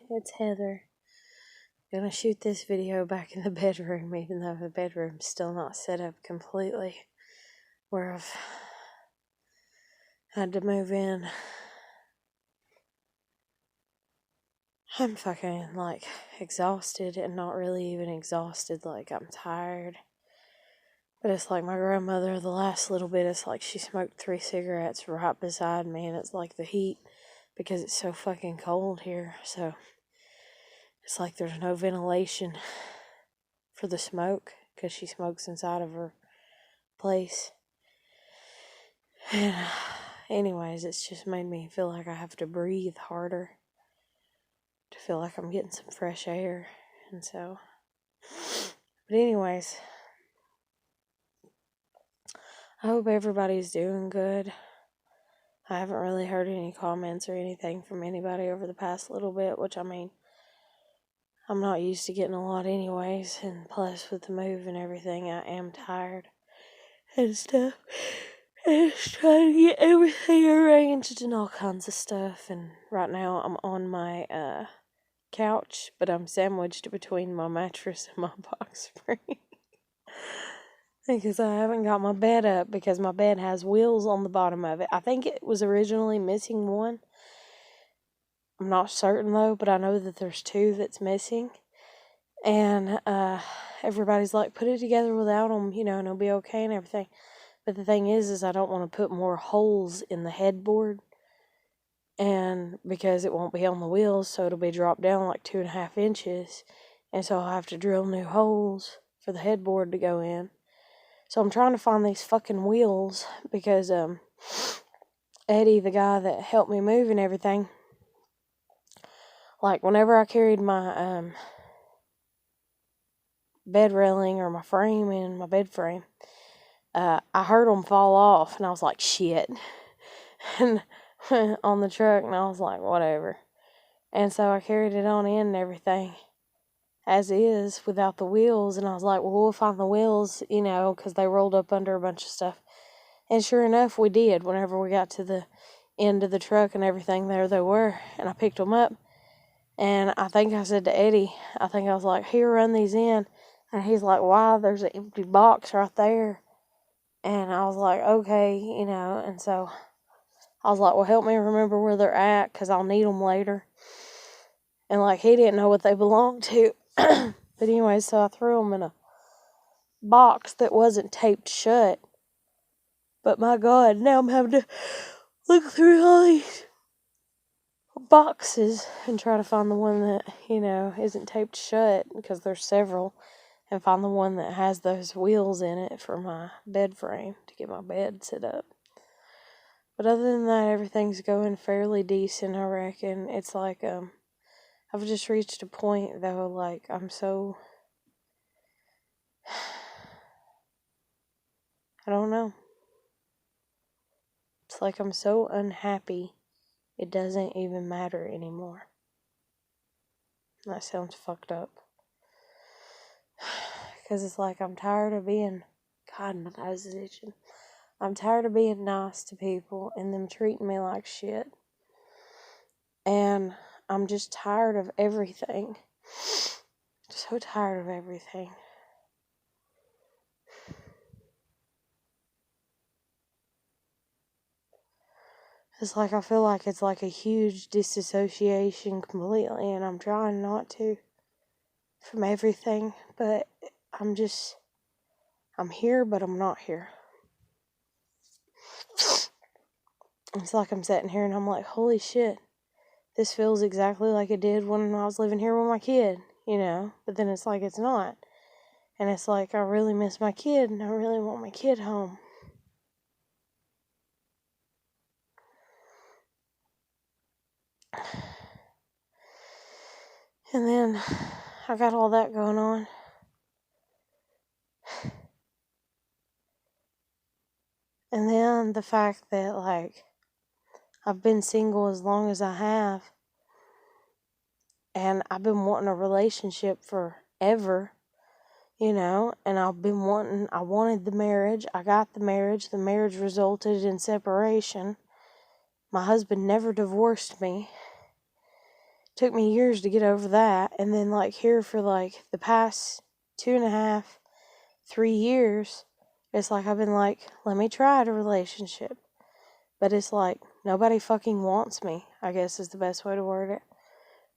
it's Heather. Gonna shoot this video back in the bedroom, even though the bedroom's still not set up completely, where I've had to move in. I'm fucking, exhausted, and not really even exhausted, I'm tired. But it's like my grandmother, the last little bit, it's like she smoked 3 cigarettes right beside me, and it's like the heat, because it's so fucking cold here, so it's like there's no ventilation for the smoke, because she smokes inside of her place. And anyways, it's just made me feel like I have to breathe harder to feel like I'm getting some fresh air. And so, but anyways, I hope everybody's doing good. I haven't really heard any comments or anything from anybody over the past little bit, which, I mean, I'm not used to getting a lot anyways, and plus with the move and everything, I am tired and stuff. And just trying to get everything arranged and all kinds of stuff. And right now I'm on my couch, but I'm sandwiched between my mattress and my box spring. Because I haven't got my bed up, because my bed has wheels on the bottom of it. I think it was originally missing one. I'm not certain though, but I know that there's 2 that's missing. And everybody's like, put it together without them, and it'll be okay and everything. But the thing is I don't want to put more holes in the headboard. And because it won't be on the wheels, so it'll be dropped down like 2.5 inches. And so I'll have to drill new holes for the headboard to go in. So I'm trying to find these fucking wheels, because Eddie, the guy that helped me move and everything, like whenever I carried my bed railing or my frame in my bed frame, I heard them fall off, and I was like, shit. And on the truck, and I was like, whatever. And so I carried it on in and everything as is without the wheels, and I was like, well, we'll find the wheels, because they rolled up under a bunch of stuff. And sure enough, we did. Whenever we got to the end of the truck and everything, there they were, and I picked them up. And I think I said to Eddie, I was like, here, run these in. And he's like, why? There's an empty box right there. And I was like, okay, and so I was like, well, help me remember where they're at, because I'll need them later. And he didn't know what they belonged to. But anyway, so I threw them in a box that wasn't taped shut. But my God, now I'm having to look through all these boxes and try to find the one that, isn't taped shut, because there's several, and find the one that has those wheels in it for my bed frame to get my bed set up. But other than that, everything's going fairly decent, I reckon. It's like, I've just reached a point, though, I'm so, I don't know. It's like I'm so unhappy, it doesn't even matter anymore. That sounds fucked up. Because it's like I'm tired of being, God, my nose is itching. I'm tired of being nice to people and them treating me like shit. And I'm just tired of everything. So tired of everything. It's like I feel like it's like a huge disassociation completely, and I'm trying not to from everything, but I'm here, but I'm not here. It's like I'm sitting here and I'm like, holy shit, this feels exactly like it did when I was living here with my kid, but then it's like it's not. And it's like I really miss my kid, and I really want my kid home. And then I got all that going on. And then the fact that, I've been single as long as I have. And I've been wanting a relationship forever, and I wanted the marriage. I got the marriage. The marriage resulted in separation. My husband never divorced me. Took me years to get over that. And then, like, here for, like, the past 2.5, 3 years, it's like I've been like, let me try a relationship. But it's like, nobody fucking wants me, I guess is the best way to word it.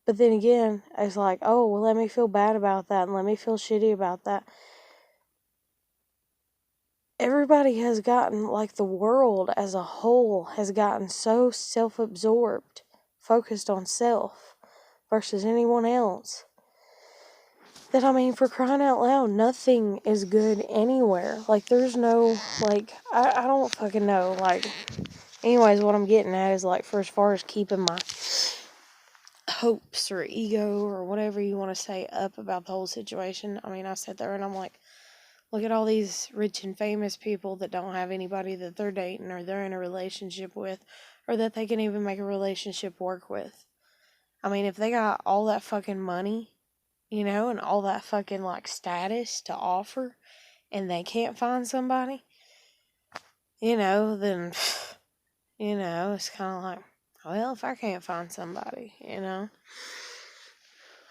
But then again, it's like, oh, well, let me feel bad about that and let me feel shitty about that. Everybody has gotten, like, the world as a whole has gotten so self-absorbed, focused on self versus anyone else, that, I mean, for crying out loud, nothing is good anywhere. Like, there's no, like, I don't fucking know. Like, anyways, what I'm getting at is, like, for as far as keeping my hopes or ego or whatever you want to say up about the whole situation, I mean, I sat there and I'm like, look at all these rich and famous people that don't have anybody that they're dating or they're in a relationship with or that they can even make a relationship work with. I mean, if they got all that fucking money, you know, and all that fucking, like, status to offer and they can't find somebody, you know, then, you know, it's kind of like, well, if I can't find somebody, you know.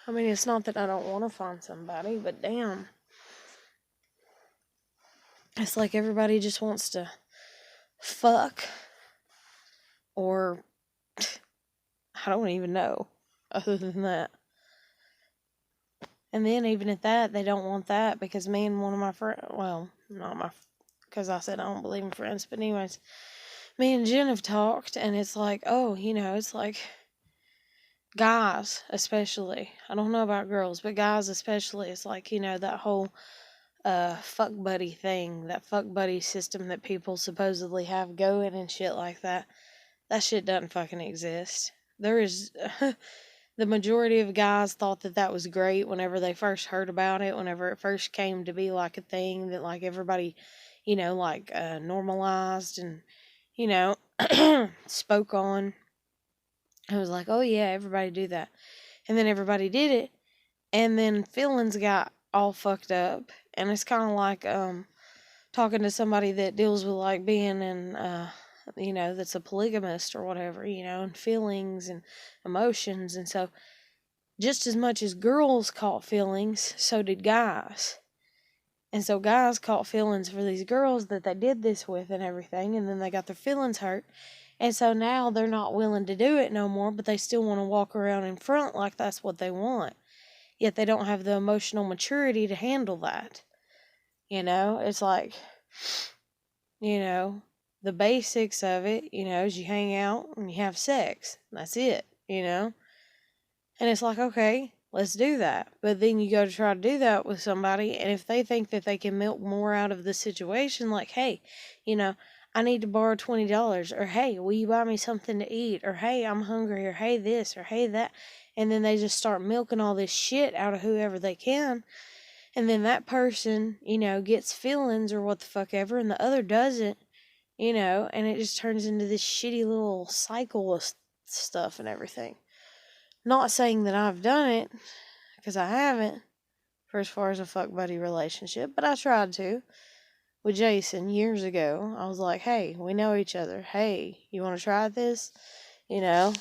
I mean, it's not that I don't want to find somebody, but damn. It's like everybody just wants to fuck or I don't even know other than that. And then even at that, they don't want that because me and one of my friends, well, not my, because I said I don't believe in friends, but anyways, me and Jen have talked and it's like, oh, you know, it's like guys especially, I don't know about girls, but guys especially, it's like, you know, that whole fuck buddy thing, that fuck buddy system that people supposedly have going and shit like that. That shit doesn't fucking exist. There is, the majority of guys thought that that was great whenever they first heard about it, whenever it first came to be like a thing that like everybody, you know, like normalized and, you know, spoke on. It was like, oh yeah, everybody do that. And then everybody did it. And then feelings got all fucked up. And it's kind of like talking to somebody that deals with like being in, you know, that's a polygamist or whatever, you know, and feelings and emotions. And so just as much as girls caught feelings, so did guys. And so guys caught feelings for these girls that they did this with and everything. And then they got their feelings hurt. And so now they're not willing to do it no more, but they still want to walk around in front like that's what they want. Yet they don't have the emotional maturity to handle that. You know, it's like, you know, the basics of it, you know, is you hang out and you have sex. That's it, you know. And it's like, okay, let's do that. But then you go to try to do that with somebody, and if they think that they can milk more out of the situation, like, hey, you know, I need to borrow $20, or hey, will you buy me something to eat, or hey, I'm hungry, or hey, this, or hey, that. And then they just start milking all this shit out of whoever they can. And then that person, you know, gets feelings or what the fuck ever, and the other doesn't, you know, and it just turns into this shitty little cycle of stuff and everything. Not saying that I've done it, because I haven't, for as far as a fuck buddy relationship, but I tried to. With Jason years ago, I was like, hey, we know each other. Hey, you want to try this? You know,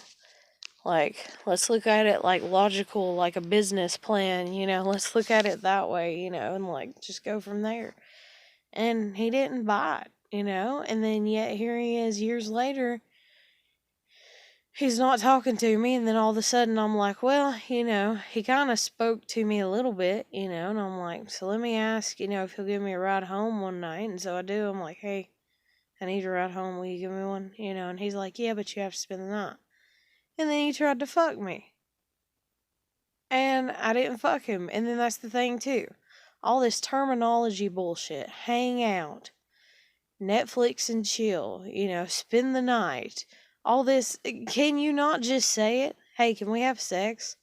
like, let's look at it like logical, like a business plan, you know, let's look at it that way, you know, and like just go from there. And he didn't bite, you know, and then yet here he is years later. He's not talking to me, and then all of a sudden I'm like, well, you know, he kind of spoke to me a little bit, you know, and I'm like, so let me ask, you know, if he'll give me a ride home one night. And so I do. I'm like, hey, I need a ride home. Will you give me one? You know, and he's like, yeah, but you have to spend the night. And then he tried to fuck me. And I didn't fuck him. And then that's the thing, too. All this terminology bullshit. Hang out. Netflix and chill. You know, spend the night. All this, can you not just say it? Hey, can we have sex?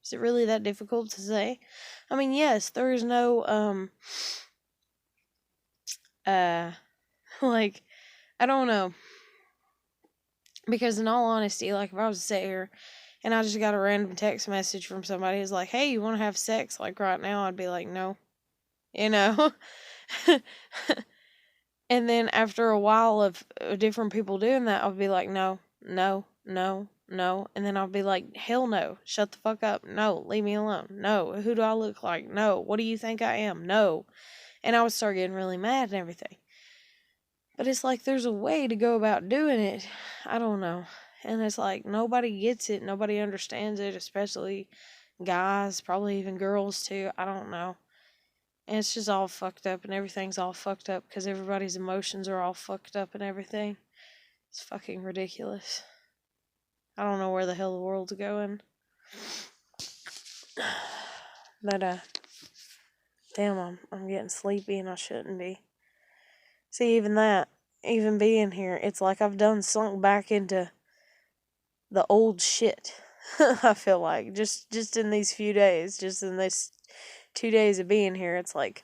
Is it really that difficult to say? I mean, yes, there is no, like, I don't know. Because in all honesty, like, if I was to sit here and I just got a random text message from somebody who's like, hey, you want to have sex? Like, right now, I'd be like, no. You know? And then after a while of different people doing that, I'll be like, no, no, no, no. And then I'll be like, hell no, shut the fuck up. No, leave me alone. No, who do I look like? No, what do you think I am? No. And I would start getting really mad and everything. But it's like there's a way to go about doing it. I don't know. And it's like nobody gets it. Nobody understands it, especially guys, probably even girls too. I don't know. And it's just all fucked up and everything's all fucked up because everybody's emotions are all fucked up and everything. It's fucking ridiculous. I don't know where the hell the world's going. But, damn, I'm getting sleepy and I shouldn't be. See, even being here, it's like I've done sunk back into the old shit. I feel like just in these few days, just in this 2 days of being here, it's like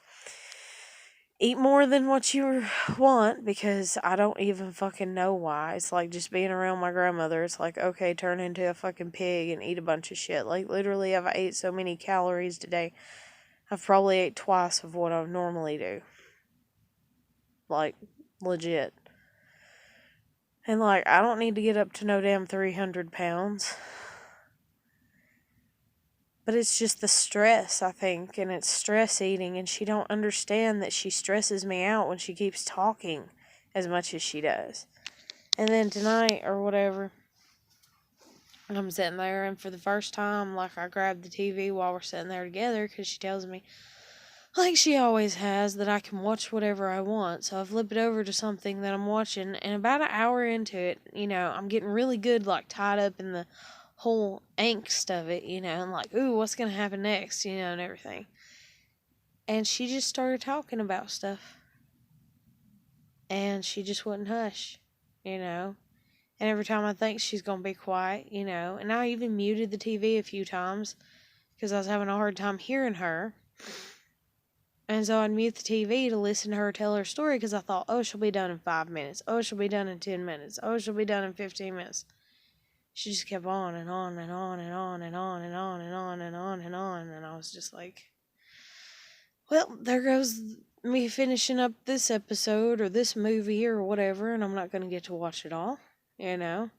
eat more than what you want because I don't even fucking know why. It's like just being around my grandmother. It's like, okay, turn into a fucking pig and eat a bunch of shit. Like literally, I've ate so many calories today. I've probably ate twice of what I normally do. Like legit. And like, I don't need to get up to no damn 300 pounds. But it's just the stress, I think, and it's stress eating, and she don't understand that she stresses me out when she keeps talking as much as she does. And then tonight, or whatever, I'm sitting there, and for the first time, like, I grabbed the TV while we're sitting there together, because she tells me, like she always has, that I can watch whatever I want. So I flip it over to something that I'm watching, and about an hour into it, I'm getting really good, like, tied up in the whole angst of it, and like, ooh, what's gonna happen next, and everything. And she just started talking about stuff. And she just wouldn't hush, And every time I think she's gonna be quiet, And I even muted the TV a few times because I was having a hard time hearing her. And so I'd mute the TV to listen to her tell her story because I thought, oh, she'll be done in 5 minutes. Oh, she'll be done in 10 minutes. Oh, she'll be done in 15 minutes. She just kept on and on and on and on and on and on and on and on and on. And I was just like, well, there goes me finishing up this episode or this movie or whatever, and I'm not going to get to watch it all, And I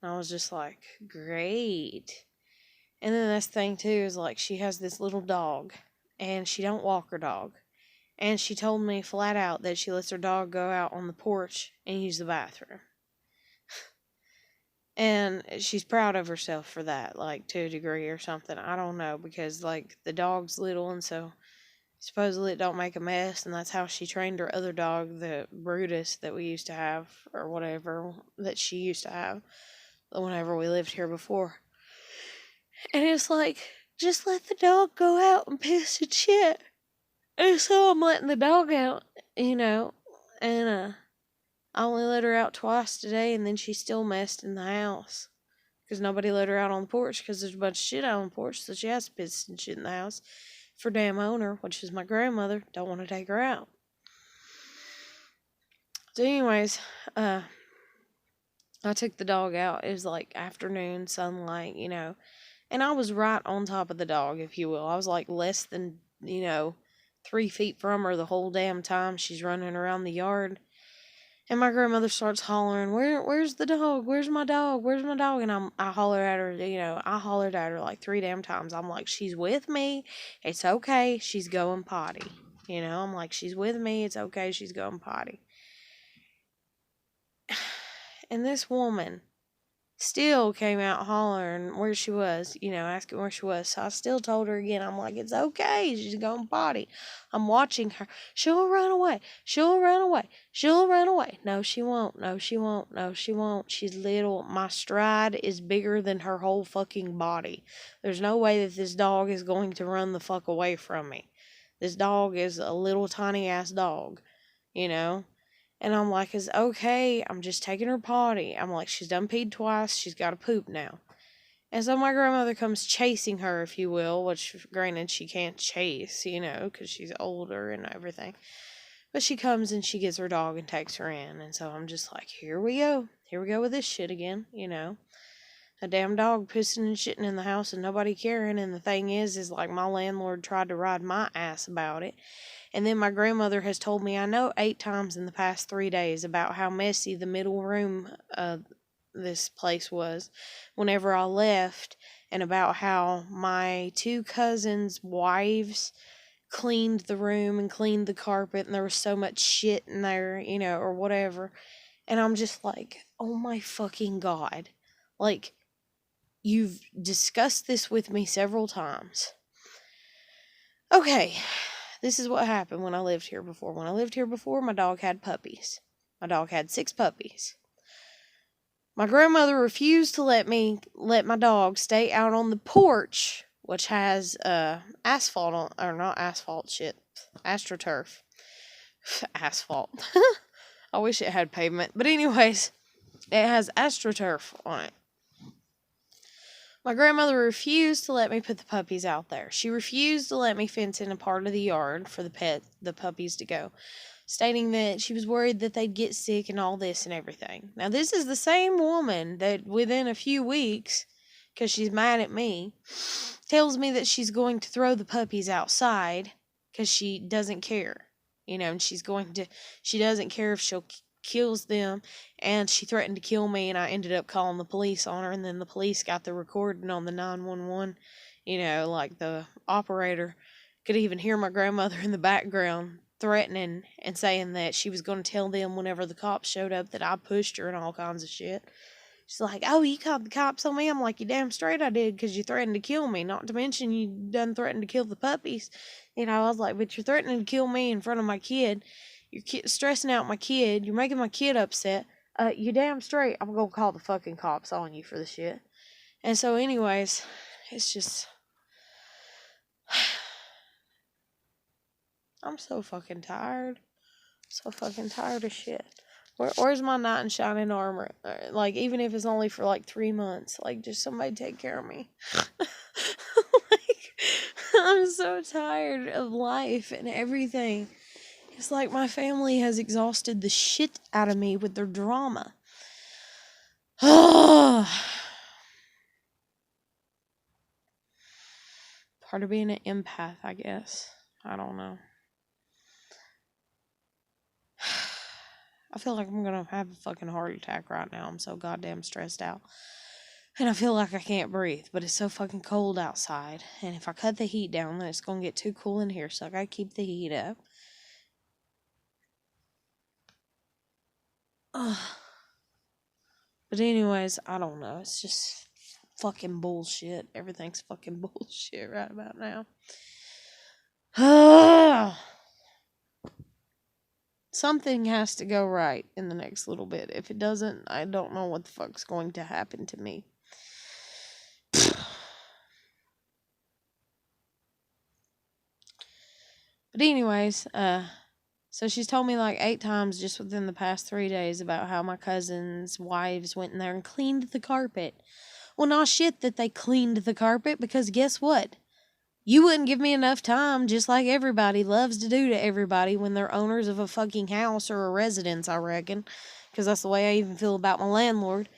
was just like, great. And then this thing too is like she has this little dog, and she don't walk her dog. And she told me flat out that she lets her dog go out on the porch and use the bathroom. And she's proud of herself for that, like, to a degree or something. I don't know, because, like, the dog's little, and so supposedly it don't make a mess, and that's how she trained her other dog, the Brutus that we used to have, or whatever, that she used to have, whenever we lived here before. And it's like, just let the dog go out and piss and shit. And so I'm letting the dog out, and, I only let her out twice today, and then she still messed in the house. Because nobody let her out on the porch, because there's a bunch of shit out on the porch, so she has to piss and shit in the house. For damn owner, which is my grandmother, don't want to take her out. So anyways, I took the dog out. It was like afternoon sunlight, And I was right on top of the dog, if you will. I was like less than, 3 feet from her the whole damn time she's running around the yard. And my grandmother starts hollering, where's the dog? Where's my dog? Where's my dog? And I holler at her, I hollered at her like 3 damn times. I'm like, she's with me. It's okay. She's going potty. I'm like, she's with me. It's okay. She's going potty. And this woman still came out hollering where she was, asking where she was. So I still told her again, I'm like, it's okay. She's going potty. I'm watching her. She'll run away. She'll run away. She'll run away. No, she won't. No, she won't. No, she won't. She's little. My stride is bigger than her whole fucking body. There's no way that this dog is going to run the fuck away from me. This dog is a little tiny ass dog, And I'm like, it's okay. I'm just taking her potty. I'm like, she's done peed twice. She's got to poop now. And so my grandmother comes chasing her, if you will, which granted she can't chase, because she's older and everything. But she comes and she gets her dog and takes her in. And so I'm just like, here we go. Here we go with this shit again, A damn dog pissing and shitting in the house and nobody caring. And the thing is like my landlord tried to ride my ass about it. And then my grandmother has told me, I know 8 times in the past 3 days, about how messy the middle room, this place was whenever I left, and about how my 2 cousins' wives cleaned the room and cleaned the carpet, and there was so much shit in there, or whatever. And I'm just like, oh my fucking God. Like, you've discussed this with me several times. Okay, this is what happened when I lived here before. When I lived here before, my dog had puppies. My dog had 6 puppies. My grandmother refused to let my dog stay out on the porch, which has asphalt on, or not asphalt, shit, AstroTurf. Asphalt. I wish it had pavement. But anyways, it has AstroTurf on it. My grandmother refused to let me put the puppies out there. She refused to let me fence in a part of the yard for the puppies to go, stating that she was worried that they'd get sick and all this and everything. Now, this is the same woman that within a few weeks, because she's mad at me, tells me that she's going to throw the puppies outside because she doesn't care. And she doesn't care if she'll kills them, and she threatened to kill me, and I ended up calling the police on her, and then the police got the recording on the 911, like the operator could even hear my grandmother in the background threatening and saying that she was going to tell them whenever the cops showed up that I pushed her and all kinds of shit. She's like, oh, you called the cops on me? I'm like, you damn straight I did, because you threatened to kill me, not to mention you done threatened to kill the puppies. I was like, but you're threatening to kill me in front of my kid. You're stressing out my kid. You're making my kid upset. You damn straight I'm gonna call the fucking cops on you for the shit. And so anyways, it's just... I'm so fucking tired. So fucking tired of shit. Where's my knight in shining armor? Like, even if it's only for like 3 months, like, just somebody take care of me. Like, I'm so tired of life and everything. It's like my family has exhausted the shit out of me with their drama. Part of being an empath, I guess. I don't know. I feel like I'm gonna have a fucking heart attack right now. I'm so goddamn stressed out. And I feel like I can't breathe, but it's so fucking cold outside. And if I cut the heat down, then it's gonna get too cool in here, so I gotta keep the heat up. But anyways, I don't know. It's just fucking bullshit. Everything's fucking bullshit right about now. Something has to go right in the next little bit. If it doesn't, I don't know what the fuck's going to happen to me. But anyways, so she's told me like 8 times just within the past 3 days about how my cousins' wives went in there and cleaned the carpet. Well, nah shit that they cleaned the carpet, because guess what? You wouldn't give me enough time, just like everybody loves to do to everybody when they're owners of a fucking house or a residence, I reckon. Because that's the way I even feel about my landlord.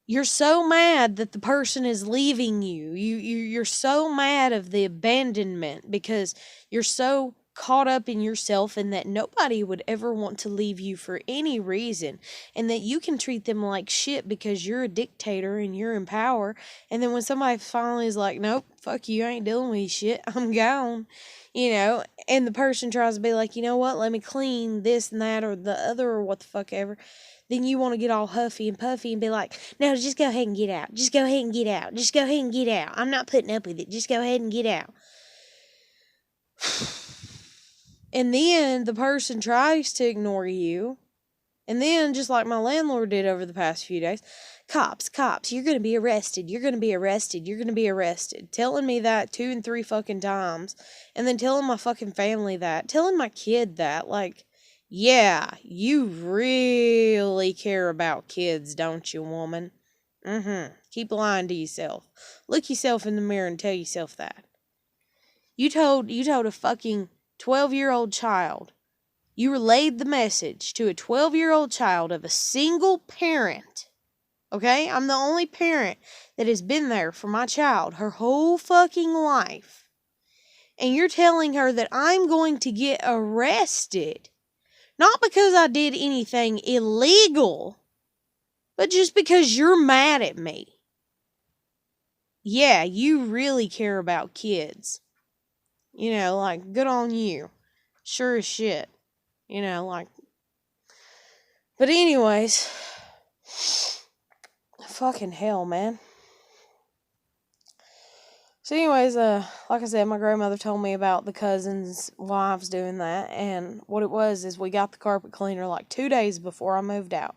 You're so mad that the person is leaving you. You're so mad of the abandonment because you're so caught up in yourself and that nobody would ever want to leave you for any reason, and that you can treat them like shit because you're a dictator and you're in power. And then when somebody finally is like, nope, fuck you, I ain't dealing with you shit, I'm gone, and the person tries to be like, you know what, let me clean this and that or the other or what the fuck ever, then you want to get all huffy and puffy and be like, no, just go ahead and get out. Just go ahead and get out. Just go ahead and get out. I'm not putting up with it. Just go ahead and get out. And then the person tries to ignore you. And then, just like my landlord did over the past few days, cops, you're going to be arrested. You're going to be arrested. You're going to be arrested. Telling me that 2 and 3 fucking times. And then telling my fucking family that. Telling my kid that. Like, yeah, you really care about kids, don't you, woman? Keep lying to yourself. Look yourself in the mirror and tell yourself that. You told a fucking 12-year-old child. You relayed the message to a 12-year-old child of a single parent. Okay? I'm the only parent that has been there for my child her whole fucking life. And you're telling her that I'm going to get arrested. Not because I did anything illegal, But just because you're mad at me, yeah, you really care about kids. Like, good on you. Sure as shit. Like. But, anyways, fucking hell, man. So, anyways, like I said, my grandmother told me about the cousins' wives doing that. And what it was is we got the carpet cleaner like 2 days before I moved out.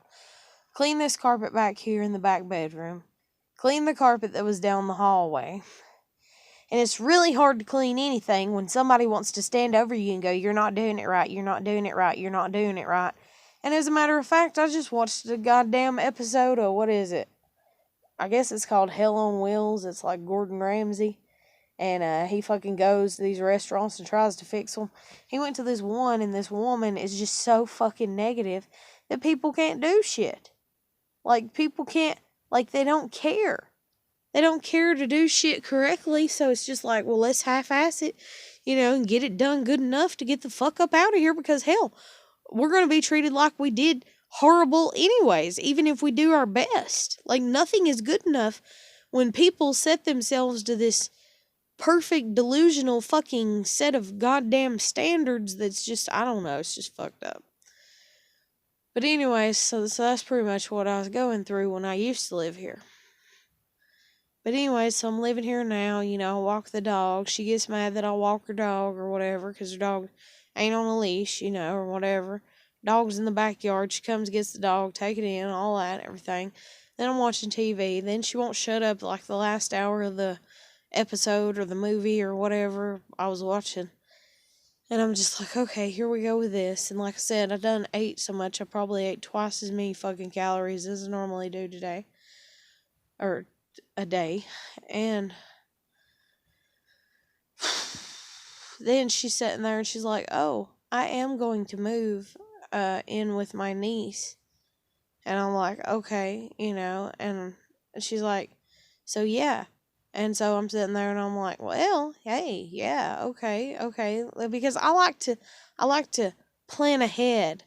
Clean this carpet back here in the back bedroom. Clean the carpet that was down the hallway. And it's really hard to clean anything when somebody wants to stand over you and go, you're not doing it right, you're not doing it right, you're not doing it right. And as a matter of fact, I just watched a goddamn episode of, what is it? I guess it's called Hell on Wheels. It's like Gordon Ramsay. And he fucking goes to these restaurants and tries to fix them. He went to this one, and this woman is just so fucking negative that people can't do shit. Like, people can't, like, they don't care. They don't care to do shit correctly, so it's just like, well, let's half-ass it, and get it done good enough to get the fuck up out of here, because, hell, we're going to be treated like we did horrible anyways, even if we do our best. Like, nothing is good enough when people set themselves to this perfect, delusional fucking set of goddamn standards that's just, I don't know, it's just fucked up. But anyways, so that's pretty much what I was going through when I used to live here. But anyway, so I'm living here now, I walk the dog. She gets mad that I walk her dog or whatever, because her dog ain't on a leash, or whatever. Dog's in the backyard. She comes, gets the dog, take it in, all that, everything. Then I'm watching TV. Then she won't shut up like the last hour of the episode or the movie or whatever I was watching. And I'm just like, okay, here we go with this. And like I said, I done ate so much, I probably ate twice as many fucking calories as I normally do today. Or a day. And then she's sitting there and she's like, oh, I am going to move in with my niece. And I'm like, okay, and she's like, so yeah. And so I'm sitting there and I'm like, well, hey, yeah, okay. Because I like to plan ahead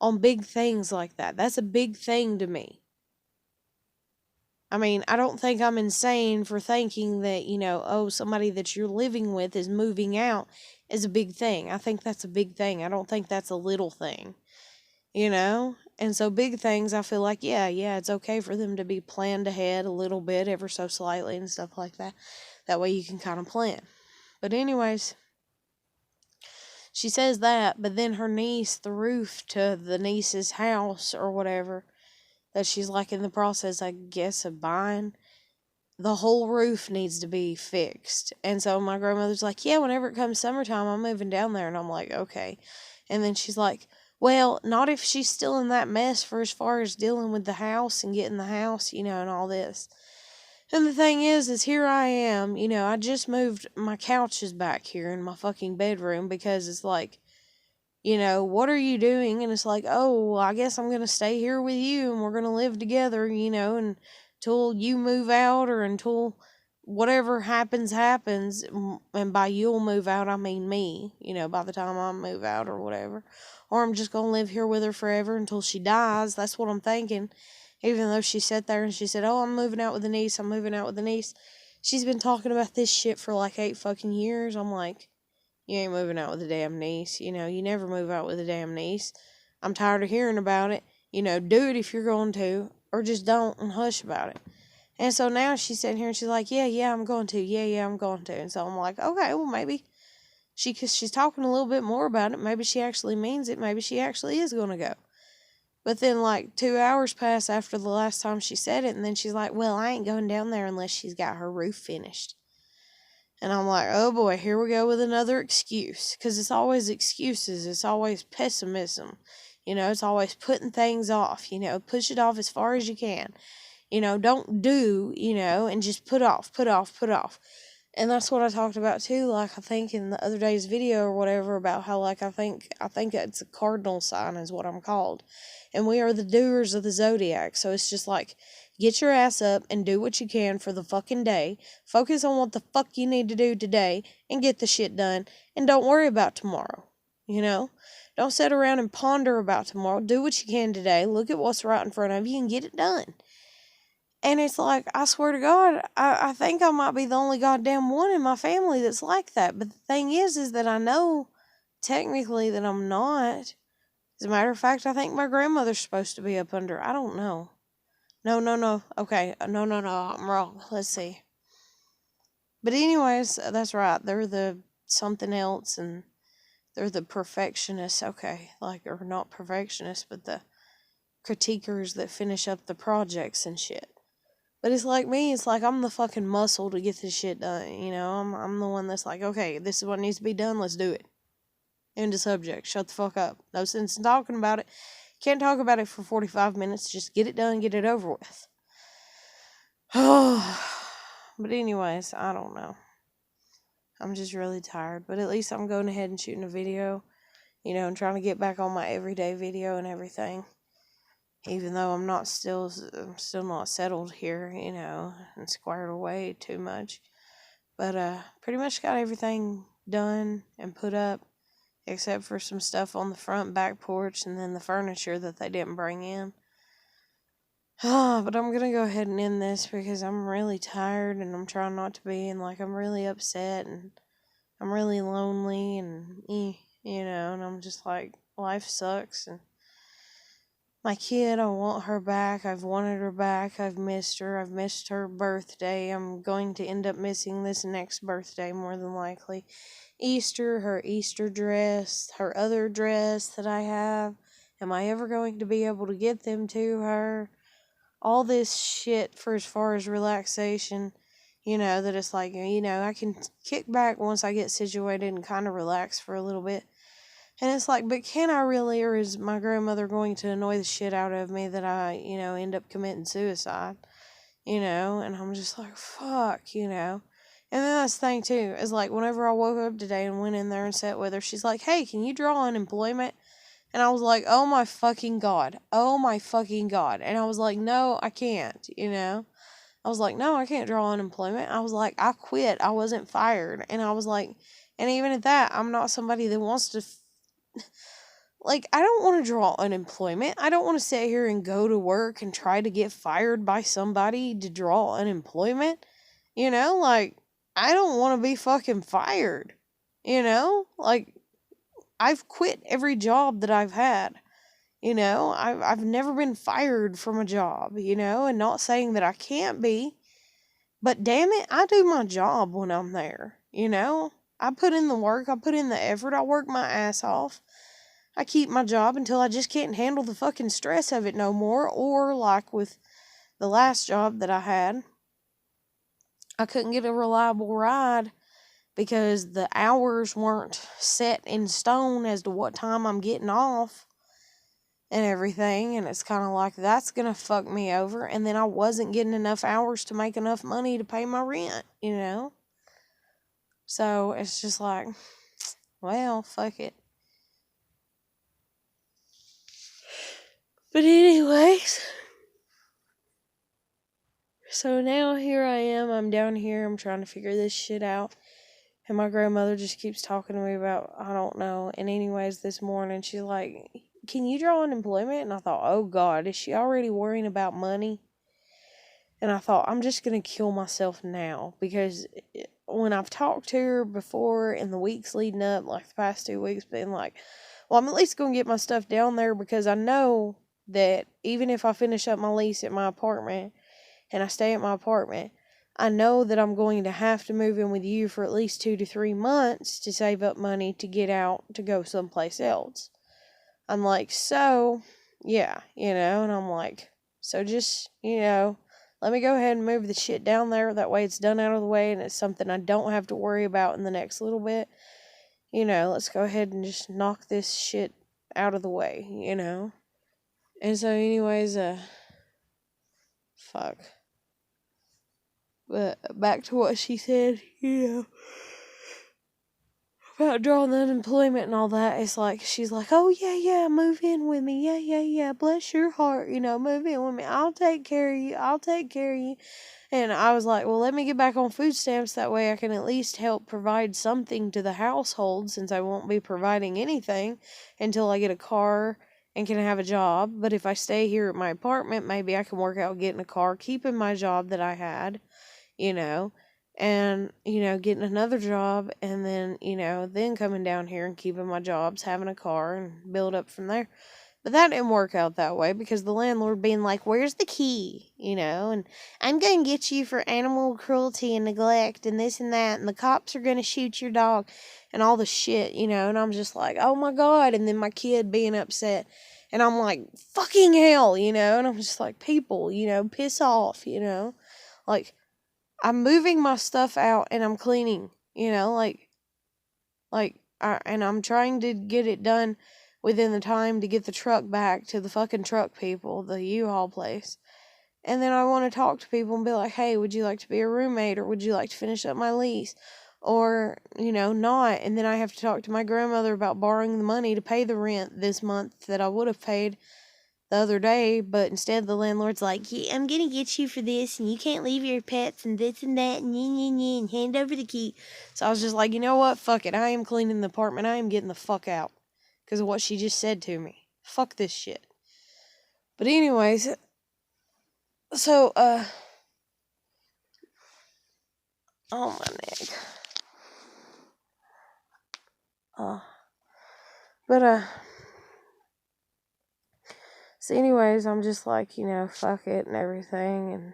on big things like that. That's a big thing to me. I mean, I don't think I'm insane for thinking that, somebody that you're living with is moving out is a big thing. I think that's a big thing. I don't think that's a little thing, And so big things, I feel like, yeah, it's okay for them to be planned ahead a little bit, ever so slightly and stuff like that. That way you can kind of plan. But anyways, she says that, but then her niece, the roof to the niece's house or whatever, that she's like in the process, I guess, of buying, the whole roof needs to be fixed. And so my grandmother's like, yeah, whenever it comes summertime, I'm moving down there. And I'm like, okay. And then she's like, well, not if she's still in that mess for as far as dealing with the house and getting the house, and all this. And the thing is here I am, I just moved my couches back here in my fucking bedroom because it's like, what are you doing? And it's like, oh, well, I guess I'm going to stay here with you and we're going to live together, and until you move out or until whatever happens. And by you'll move out, I mean me, by the time I move out or whatever. Or I'm just going to live here with her forever until she dies. That's what I'm thinking. Even though she sat there and she said, oh, I'm moving out with a niece. I'm moving out with a niece. She's been talking about this shit for like 8 fucking years. I'm like, you ain't moving out with a damn niece. You never move out with a damn niece. I'm tired of hearing about it. Do it if you're going to, or just don't and hush about it. And so now she's sitting here and she's like, yeah, I'm going to. Yeah, I'm going to. And so I'm like, okay, well, maybe cause she's talking a little bit more about it. Maybe she actually means it. Maybe she actually is going to go. But then like 2 hours pass after the last time she said it. And then she's like, well, I ain't going down there unless she's got her roof finished. And I'm like, oh boy, here we go with another excuse. Because it's always excuses. It's always pessimism. It's always putting things off. Push it off as far as you can. Don't do, and just put off. And that's what I talked about too, like I think in the other day's video or whatever, about how like I think it's a cardinal sign is what I'm called. And we are the doers of the zodiac. So it's just like, get your ass up and do what you can for the fucking day. Focus on what the fuck you need to do today and get the shit done. And don't worry about tomorrow, Don't sit around and ponder about tomorrow. Do what you can today. Look at what's right in front of you and get it done. And it's like, I swear to God, I think I might be the only goddamn one in my family that's like that. But the thing is that I know technically that I'm not. As a matter of fact, I think my grandmother's supposed to be up under. I don't know. No. Okay. No. I'm wrong. Let's see. But anyways, that's right. They're the something else, and they're the perfectionists. Okay. Like, or not perfectionists, but the critiquers that finish up the projects and shit. But it's like me, it's like I'm the fucking muscle to get this shit done, you know? I'm the one that's like, okay, this is what needs to be done, let's do it. End of subject. Shut the fuck up. No sense in talking about it. Can't talk about it for 45 minutes. Just get it done, get it over with. But anyways, I don't know. I'm just really tired. But at least I'm going ahead and shooting a video, you know, and trying to get back on my everyday video and everything. Even though I'm still not settled here, you know, and squared away too much. But pretty much got everything done and put up, except for some stuff on the front back porch and then the furniture that they didn't bring in. But I'm gonna go ahead and end this because I'm really tired and I'm trying not to be, and like I'm really upset and I'm really lonely and you know, and I'm just like, life sucks. And my kid, I want her back. I've wanted her back. I've missed her. I've missed her birthday. I'm going to end up missing this next birthday more than likely. Easter, her Easter dress, her other dress that I have. Am I ever going to be able to get them to her? All this shit for as far as relaxation, you know, that it's like, you know, I can kick back once I get situated and kind of relax for a little bit. And it's like, but can I really, or is my grandmother going to annoy the shit out of me that I, you know, end up committing suicide, you know? And I'm just like, fuck, you know? And then that's the thing, too, is like, whenever I woke up today and went in there and sat with her, she's like, hey, can you draw unemployment? And I was like, oh my fucking God. Oh my fucking God. And I was like, no, I can't, you know? I was like, no, I can't draw unemployment. I was like, I quit. I wasn't fired. And I was like, and even at that, I'm not somebody that wants to like, I don't want to draw unemployment. I don't want to sit here and go to work and try to get fired by somebody to draw unemployment. You know, like, I don't want to be fucking fired. You know, like, I've quit every job that I've had. You know, I've never been fired from a job, you know, and not saying that I can't be, but damn it, I do my job when I'm there, you know? I put in the work, I put in the effort, I work my ass off. I keep my job until I just can't handle the fucking stress of it no more. Or like with the last job that I had, I couldn't get a reliable ride because the hours weren't set in stone as to what time I'm getting off and everything. And it's kind of like, that's going to fuck me over. And then I wasn't getting enough hours to make enough money to pay my rent, you know? So it's just like, well, fuck it. But anyways, so now here I am, I'm down here, I'm trying to figure this shit out. And my grandmother just keeps talking to me about, I don't know. And anyways, this morning, she's like, can you draw unemployment? And I thought, oh God, is she already worrying about money? And I thought, I'm just going to kill myself now. Because when I've talked to her before in the weeks leading up, like the past 2 weeks, being like, well, I'm at least going to get my stuff down there because I know that even if I finish up my lease at my apartment and I stay at my apartment, I know that I'm going to have to move in with you for at least 2 to 3 months to save up money to get out to go someplace else. I'm like, so, yeah, you know, and I'm like, so just, you know, let me go ahead and move the shit down there. That way it's done out of the way and it's something I don't have to worry about in the next little bit. You know, let's go ahead and just knock this shit out of the way, you know. And so anyways, fuck. But back to what she said, you know. about drawing the unemployment and all that. It's like, she's like, oh, yeah, move in with me. Yeah, bless your heart. Move in with me. I'll take care of you. And I was like, well, let me get back on food stamps. That way I can at least help provide something to the household, since I won't be providing anything until I get a car and can have a job. But if I stay here at my apartment, maybe I can work out getting a car, keeping my job that I had, and, getting another job, and then, then coming down here and keeping my jobs, having a car, and build up from there. But that didn't work out that way, because the landlord being like, where's the key? And I'm going to get you for animal cruelty and neglect and this and that, and the cops are going to shoot your dog and all the shit, and I'm just like, oh my God. And then my kid being upset, and I'm like, fucking hell, and I'm just like, people, piss off, like, I'm moving my stuff out and I'm cleaning, and I'm trying to get it done within the time to get the truck back to the fucking truck people, the U-Haul place. And then I want to talk to people and be like, hey, would you like to be a roommate, or would you like to finish up my lease? Or, not. And then I have to talk to my grandmother about borrowing the money to pay the rent this month that I would have paid the other day, but instead the landlord's like, yeah, I'm gonna get you for this, and you can't leave your pets, and this and that, and hand over the key. So I was just like, you know what, fuck it, I am cleaning the apartment, I am getting the fuck out, because of what she just said to me. Fuck this shit. But anyways, so, oh, my neck. But, so anyways, I'm just like, fuck it and everything,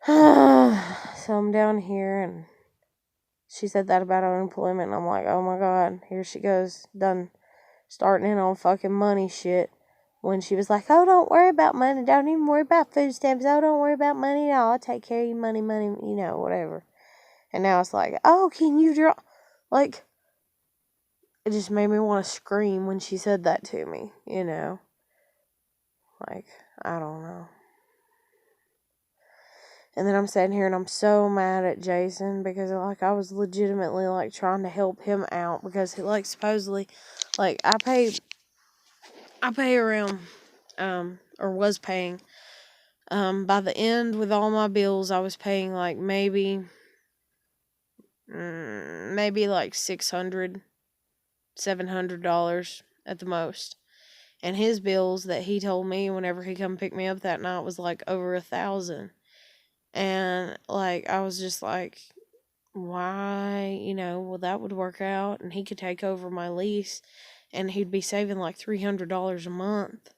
and so I'm down here, and she said that about unemployment, and I'm like, oh my God, here she goes, done starting in on fucking money shit. When she was like, oh, don't worry about money, don't even worry about food stamps, oh, don't worry about money at all, I'll take care of you, money, whatever. And now it's like, oh, can you draw, like, it just made me want to scream when she said that to me, like, I don't know. And then I'm sitting here and I'm so mad at Jason, because like I was legitimately like trying to help him out, because he, like, supposedly, like, I pay around, or was paying, by the end with all my bills, I was paying like maybe like $600, $700 at the most. And his bills that he told me whenever he come pick me up that night was like over $1,000. And like, I was just like, why, well, that would work out, and he could take over my lease, and he'd be saving like $300 a month,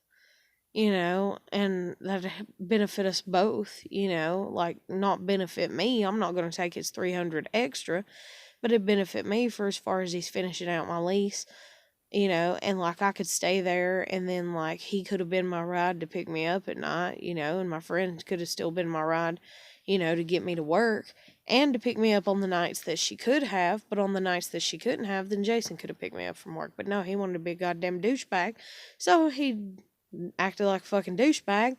and that'd benefit us both, like, not benefit me. I'm not going to take his $300 extra, but it'd benefit me for as far as he's finishing out my lease, and like I could stay there, and then like he could have been my ride to pick me up at night, and my friend could have still been my ride, to get me to work and to pick me up on the nights that she could have. But on the nights that she couldn't have, then Jason could have picked me up from work. But no, he wanted to be a goddamn douchebag, so he acted like a fucking douchebag.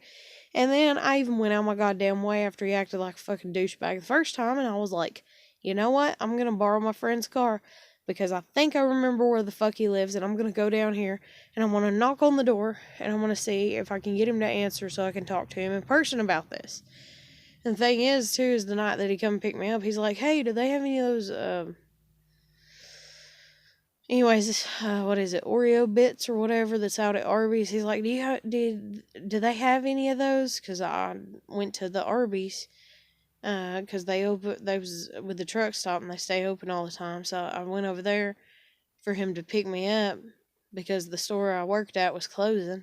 And then I even went out my goddamn way after he acted like a fucking douchebag the first time, and I was like, you know what, I'm gonna borrow my friend's car, because I think I remember where the fuck he lives, and I'm gonna go down here, and I'm gonna knock on the door, and I'm gonna see if I can get him to answer so I can talk to him in person about this. And the thing is, too, is the night that he come pick me up, he's like, hey, do they have any of those, what is it, Oreo bits or whatever that's out at Arby's? He's like, do they have any of those? Because I went to the Arby's, because they was with the truck stop, and they stay open all the time. So I went over there for him to pick me up, because the store I worked at was closing.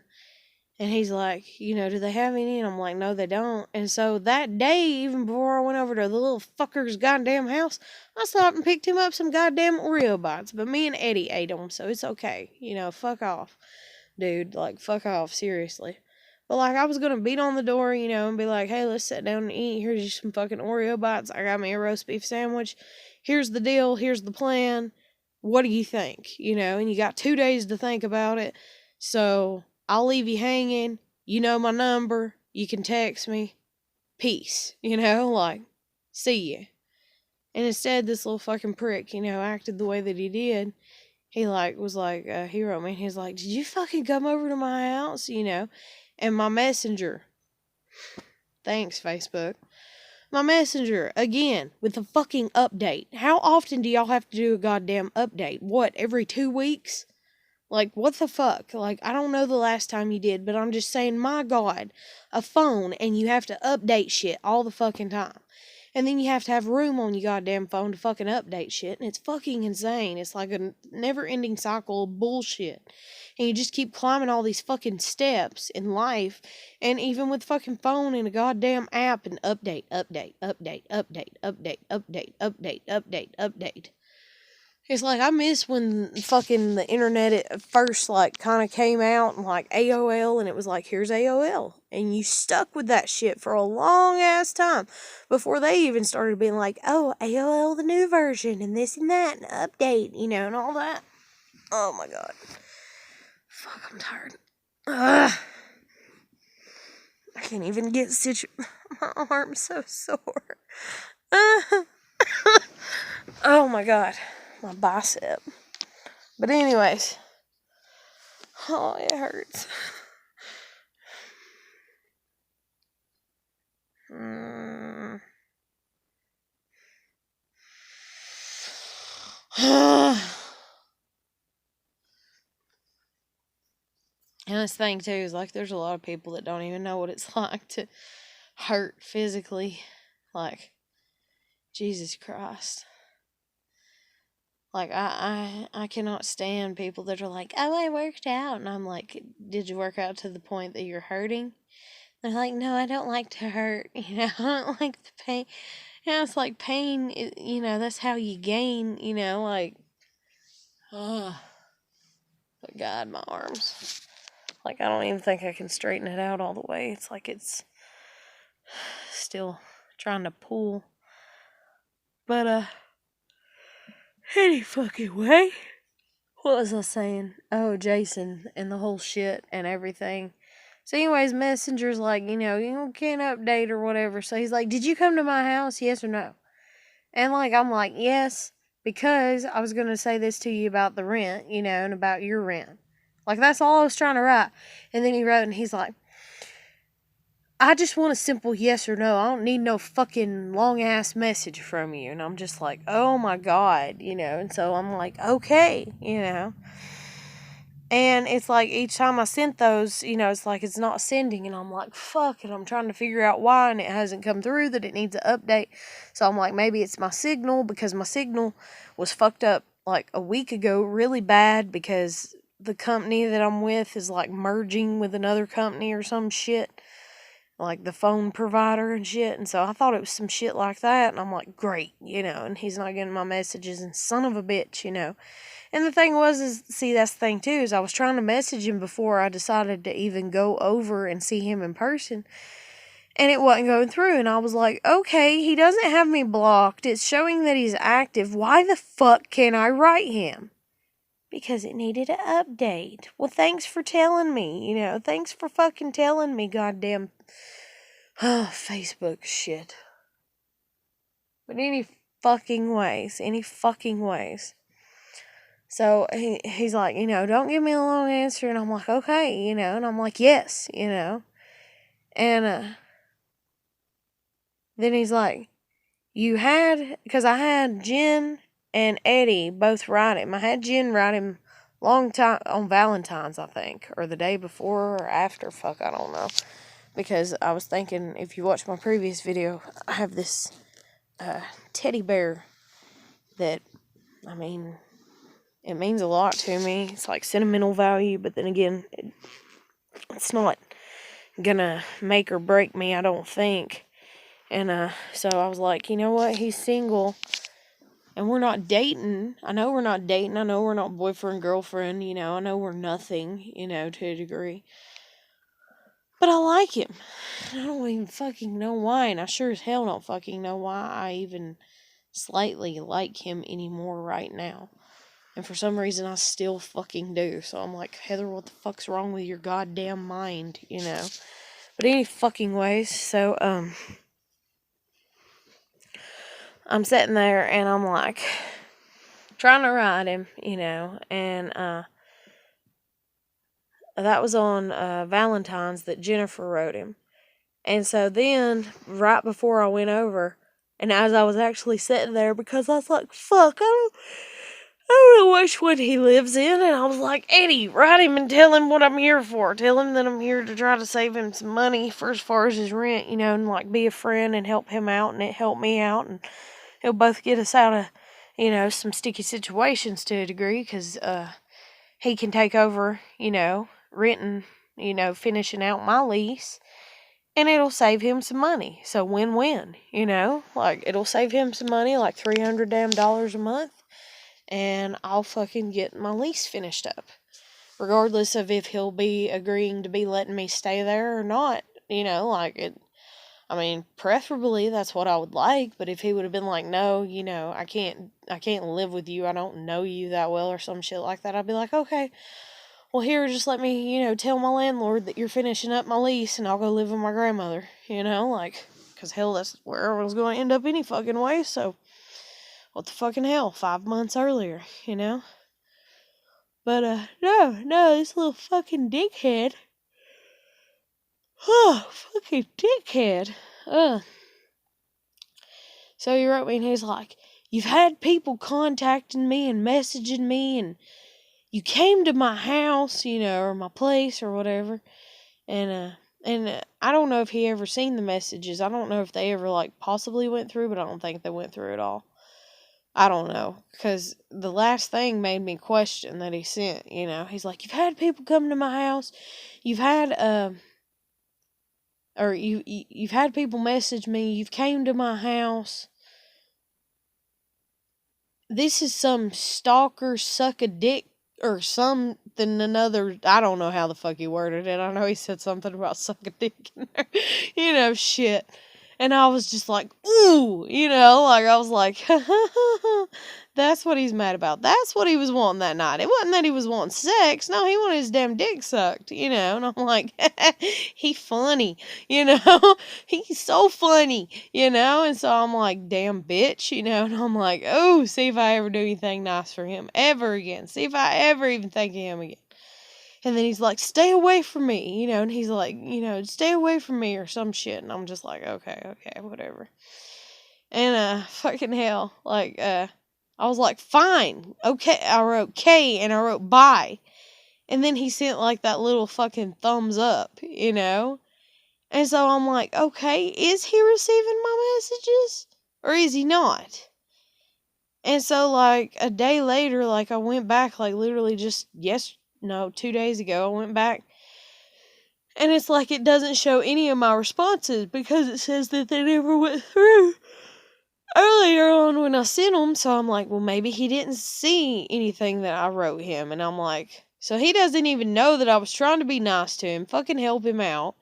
And he's like, do they have any? And I'm like, no, they don't. And so that day, even before I went over to the little fucker's goddamn house, I stopped and picked him up some goddamn Oreo bites. But me and Eddie ate them, so it's okay. Fuck off, dude. Like, fuck off, seriously. But, like, I was going to beat on the door, and be like, hey, let's sit down and eat. Here's just some fucking Oreo bites. I got me a roast beef sandwich. Here's the deal. Here's the plan. What do you think? And you got 2 days to think about it. So I'll leave you hanging. You know my number. You can text me. Peace. Like, see ya. And instead, this little fucking prick, acted the way that he did. He, was like, he wrote me, and he's like, did you fucking come over to my house, And my messenger, thanks, Facebook. My messenger, again, with a fucking update. How often do y'all have to do a goddamn update? What, every 2 weeks? Like, what the fuck? Like, I don't know the last time you did, but I'm just saying, my God, a phone, and you have to update shit all the fucking time. And then you have to have room on your goddamn phone to fucking update shit, and it's fucking insane. It's like a never-ending cycle of bullshit. And you just keep climbing all these fucking steps in life, and even with fucking phone and a goddamn app, and update, update, update, update, update, update, update, update, update. It's like, I miss when fucking the internet at first, kind of came out, and, AOL, and it was like, here's AOL. And you stuck with that shit for a long-ass time before they even started being like, oh, AOL, the new version, and this and that, and update, and all that. Oh, my God. Fuck, I'm tired. Ugh. I can't even get situated. My arm's so sore. Oh, my God. My bicep. But anyways, oh, it hurts. And this thing too is there's a lot of people that don't even know what it's like to hurt physically. Jesus Christ. I cannot stand people that are like, oh, I worked out. And I'm like, did you work out to the point that you're hurting? They're like, no, I don't like to hurt. I don't like the pain. It's like pain, that's how you gain, but God, my arms. I don't even think I can straighten it out all the way. It's like it's still trying to pull. But, any fucking way. What was I saying? Oh, Jason and the whole shit and everything. So anyways, Messenger's like, you can't update or whatever. So he's like, did you come to my house? Yes or no? And I'm like, yes, because I was going to say this to you about the rent, and about your rent. That's all I was trying to write. And then he wrote, and he's like, I just want a simple yes or no. I don't need no fucking long-ass message from you. And I'm just like, oh my God, And so I'm like, okay, And it's like each time I sent those, it's like it's not sending. And I'm like, fuck. And I'm trying to figure out why. And it hasn't come through, that it needs an update. So I'm like, maybe it's my signal, because my signal was fucked up a week ago really bad, because the company that I'm with is merging with another company or some shit. The phone provider and shit. And so I thought it was some shit like that. And I'm like, great, and he's not getting my messages, and son of a bitch, And the thing was, see, that's the thing too, is I was trying to message him before I decided to even go over and see him in person. And it wasn't going through. And I was like, okay, he doesn't have me blocked. It's showing that he's active. Why the fuck can't I write him? Because it needed an update. Well, thanks for telling me, Thanks for fucking telling me, goddamn. Facebook shit. But any fucking ways. So he's like, don't give me a long answer. And I'm like, okay, and I'm like, yes, And then he's like, because I had Jen and Eddie both write him. I had Jen write him long time on Valentine's, I think, or the day before or after. Fuck, I don't know. Because I was thinking, if you watch my previous video, I have this teddy bear that, it means a lot to me. It's sentimental value, but then again, it's not gonna make or break me, I don't think. And so I was like, you know what? He's single, and we're not dating. I know we're not dating. I know we're not boyfriend, girlfriend. I know we're nothing, to a degree. But I like him. I don't even fucking know why, and I sure as hell don't fucking know why I even slightly like him anymore right now. And for some reason, I still fucking do. So I'm like, Heather, what the fuck's wrong with your goddamn mind, But any fucking ways, so, I'm sitting there and I'm like trying to write him, you know, and that was on Valentine's that Jennifer wrote him. And so then, right before I went over, and as I was actually sitting there, because I was like, fuck, I don't know which one he lives in. And I was like, Eddie, write him and tell him what I'm here for. Tell him that I'm here to try to save him some money for as far as his rent, you know, and like be a friend and help him out and it helped me out. And he'll both get us out of, you know, some sticky situations to a degree because he can take over, you know, renting, you know, finishing out my lease. And it'll save him some money. So win-win, you know? Like, it'll save him some money, like $300 damn a month. And I'll fucking get my lease finished up. Regardless of if he'll be agreeing to be letting me stay there or not. You know, like, I mean, preferably that's what I would like. But if he would have been like, no, you know, I can't live with you. I don't know you that well or some shit like that. I'd be like, okay. Well, here, just let me, you know, tell my landlord that you're finishing up my lease and I'll go live with my grandmother, you know, like, because hell, that's where everyone's going to end up any fucking way, so, what the fucking hell, 5 months earlier, you know? But, no, this little fucking dickhead, fucking dickhead, so he wrote me and he's like, you've had people contacting me and messaging me and you came to my house, you know, or my place or whatever, and I don't know if he ever seen the messages. I don't know if they ever, like, possibly went through, but I don't think they went through at all. I don't know, because the last thing made me question that he sent, you know. He's like, you've had people come to my house, you've had, or you've had people message me, you've came to my house. This is some stalker suck a dick or something another. I don't know how the fuck he worded it. I know he said something about suck a dick in there. You know, shit. And I was just like, ooh, you know, like I was like, that's what he's mad about. That's what he was wanting that night. It wasn't that he was wanting sex. No, he wanted his damn dick sucked, you know. And I'm like, he funny, you know. He's so funny, you know. And so I'm like, damn bitch, you know. And I'm like, oh, see if I ever do anything nice for him ever again. See if I ever even think of him again. And then he's like, stay away from me, you know, and he's like, you know, stay away from me or some shit. And I'm just like, okay, whatever. And, fucking hell, like, I was like, fine, okay. I wrote K and I wrote bye. And then he sent like that little fucking thumbs up, you know? And so I'm like, okay, is he receiving my messages or is he not? And so, like, a day later, like, I went back, like, literally just 2 days ago, I went back, and it's like it doesn't show any of my responses because it says that they never went through earlier on when I sent them. So I'm like, well, maybe he didn't see anything that I wrote him. And I'm like, so he doesn't even know that I was trying to be nice to him, fucking help him out,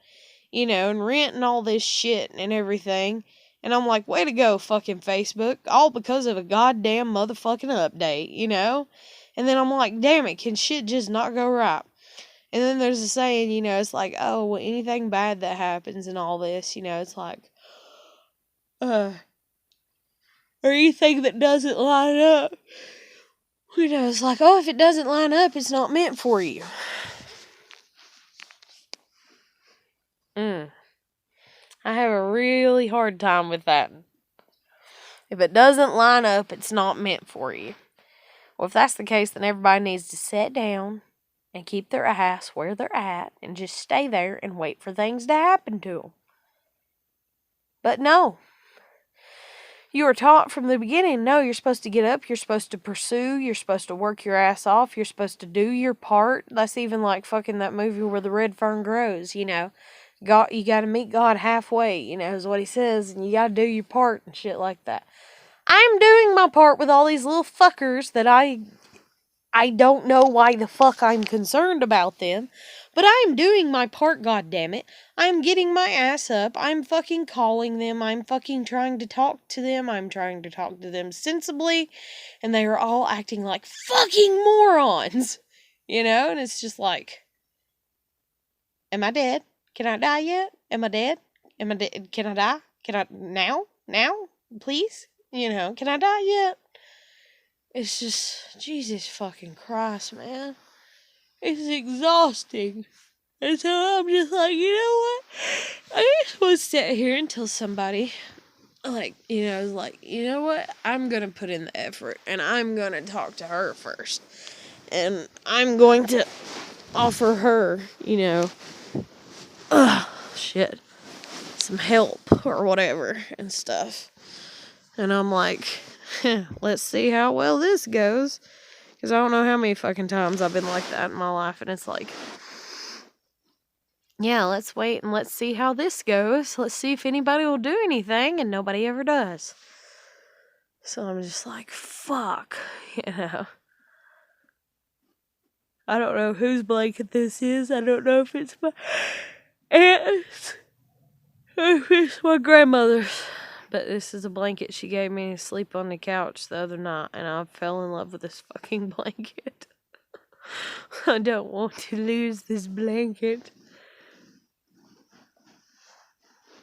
you know, and renting all this shit and everything. And I'm like, way to go, fucking Facebook. All because of a goddamn motherfucking update, you know? And then I'm like, damn it, can shit just not go right? And then there's a saying, you know, it's like, oh, well, anything bad that happens and all this, you know, it's like, or anything that doesn't line up. You know, it's like, oh, if it doesn't line up, it's not meant for you. I have a really hard time with that. If it doesn't line up, it's not meant for you. Well, if that's the case, then everybody needs to sit down and keep their ass where they're at and just stay there and wait for things to happen to them. But no. You were taught from the beginning, no, you're supposed to get up, you're supposed to pursue, you're supposed to work your ass off, you're supposed to do your part. That's even like fucking that movie where the red fern grows, you know. God, you gotta meet God halfway, you know, is what he says, and you gotta do your part and shit like that. I'm doing my part with all these little fuckers that I don't know why the fuck I'm concerned about them, but I'm doing my part, goddammit. I'm getting my ass up. I'm fucking calling them. I'm fucking trying to talk to them. I'm trying to talk to them sensibly, and they are all acting like fucking morons, you know? And it's just like, am I dead? Can I die yet? Am I dead? Am I dead? Can I die? Can I now? Now? Please? Can I die yet? It's just, Jesus fucking Christ, man. It's exhausting. And so I'm just like, you know what? I just want to sit here until somebody, is like, you know what? I'm going to put in the effort and I'm going to talk to her first. And I'm going to offer her, some help or whatever and stuff. And I'm like, let's see how well this goes. Because I don't know how many fucking times I've been like that in my life. And it's like, yeah, let's wait and let's see how this goes. Let's see if anybody will do anything. And nobody ever does. So I'm just like, fuck, I don't know whose blanket this is. I don't know if it's my aunt's or if it's my grandmother's. But this is a blanket she gave me to sleep on the couch the other night, and I fell in love with this fucking blanket. I don't want to lose this blanket.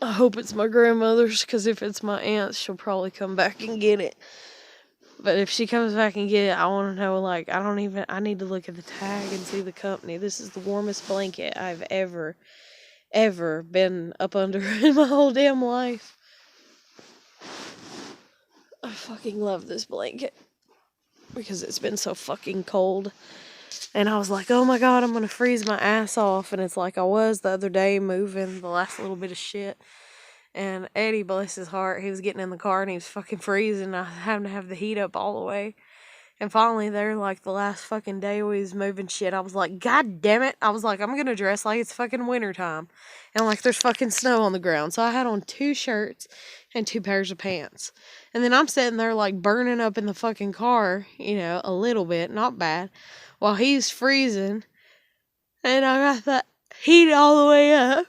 I hope it's my grandmother's, because if it's my aunt's, she'll probably come back and get it. But if she comes back and get it, I want to know, I need to look at the tag and see the company. This is the warmest blanket I've ever been up under in my whole damn life. I fucking love this blanket because it's been so fucking cold. And I was like, oh my God, I'm going to freeze my ass off. And it's like I was the other day moving the last little bit of shit. And Eddie, bless his heart, he was getting in the car and he was fucking freezing. I had to have the heat up all the way. And finally there, the last fucking day we was moving shit, I was like, God damn it. I was like, I'm going to dress like it's fucking winter time. And there's fucking snow on the ground. So I had on 2 shirts and 2 pairs of pants. And then I'm sitting there burning up in the fucking car, a little bit, not bad, while he's freezing. And I got that heat all the way up.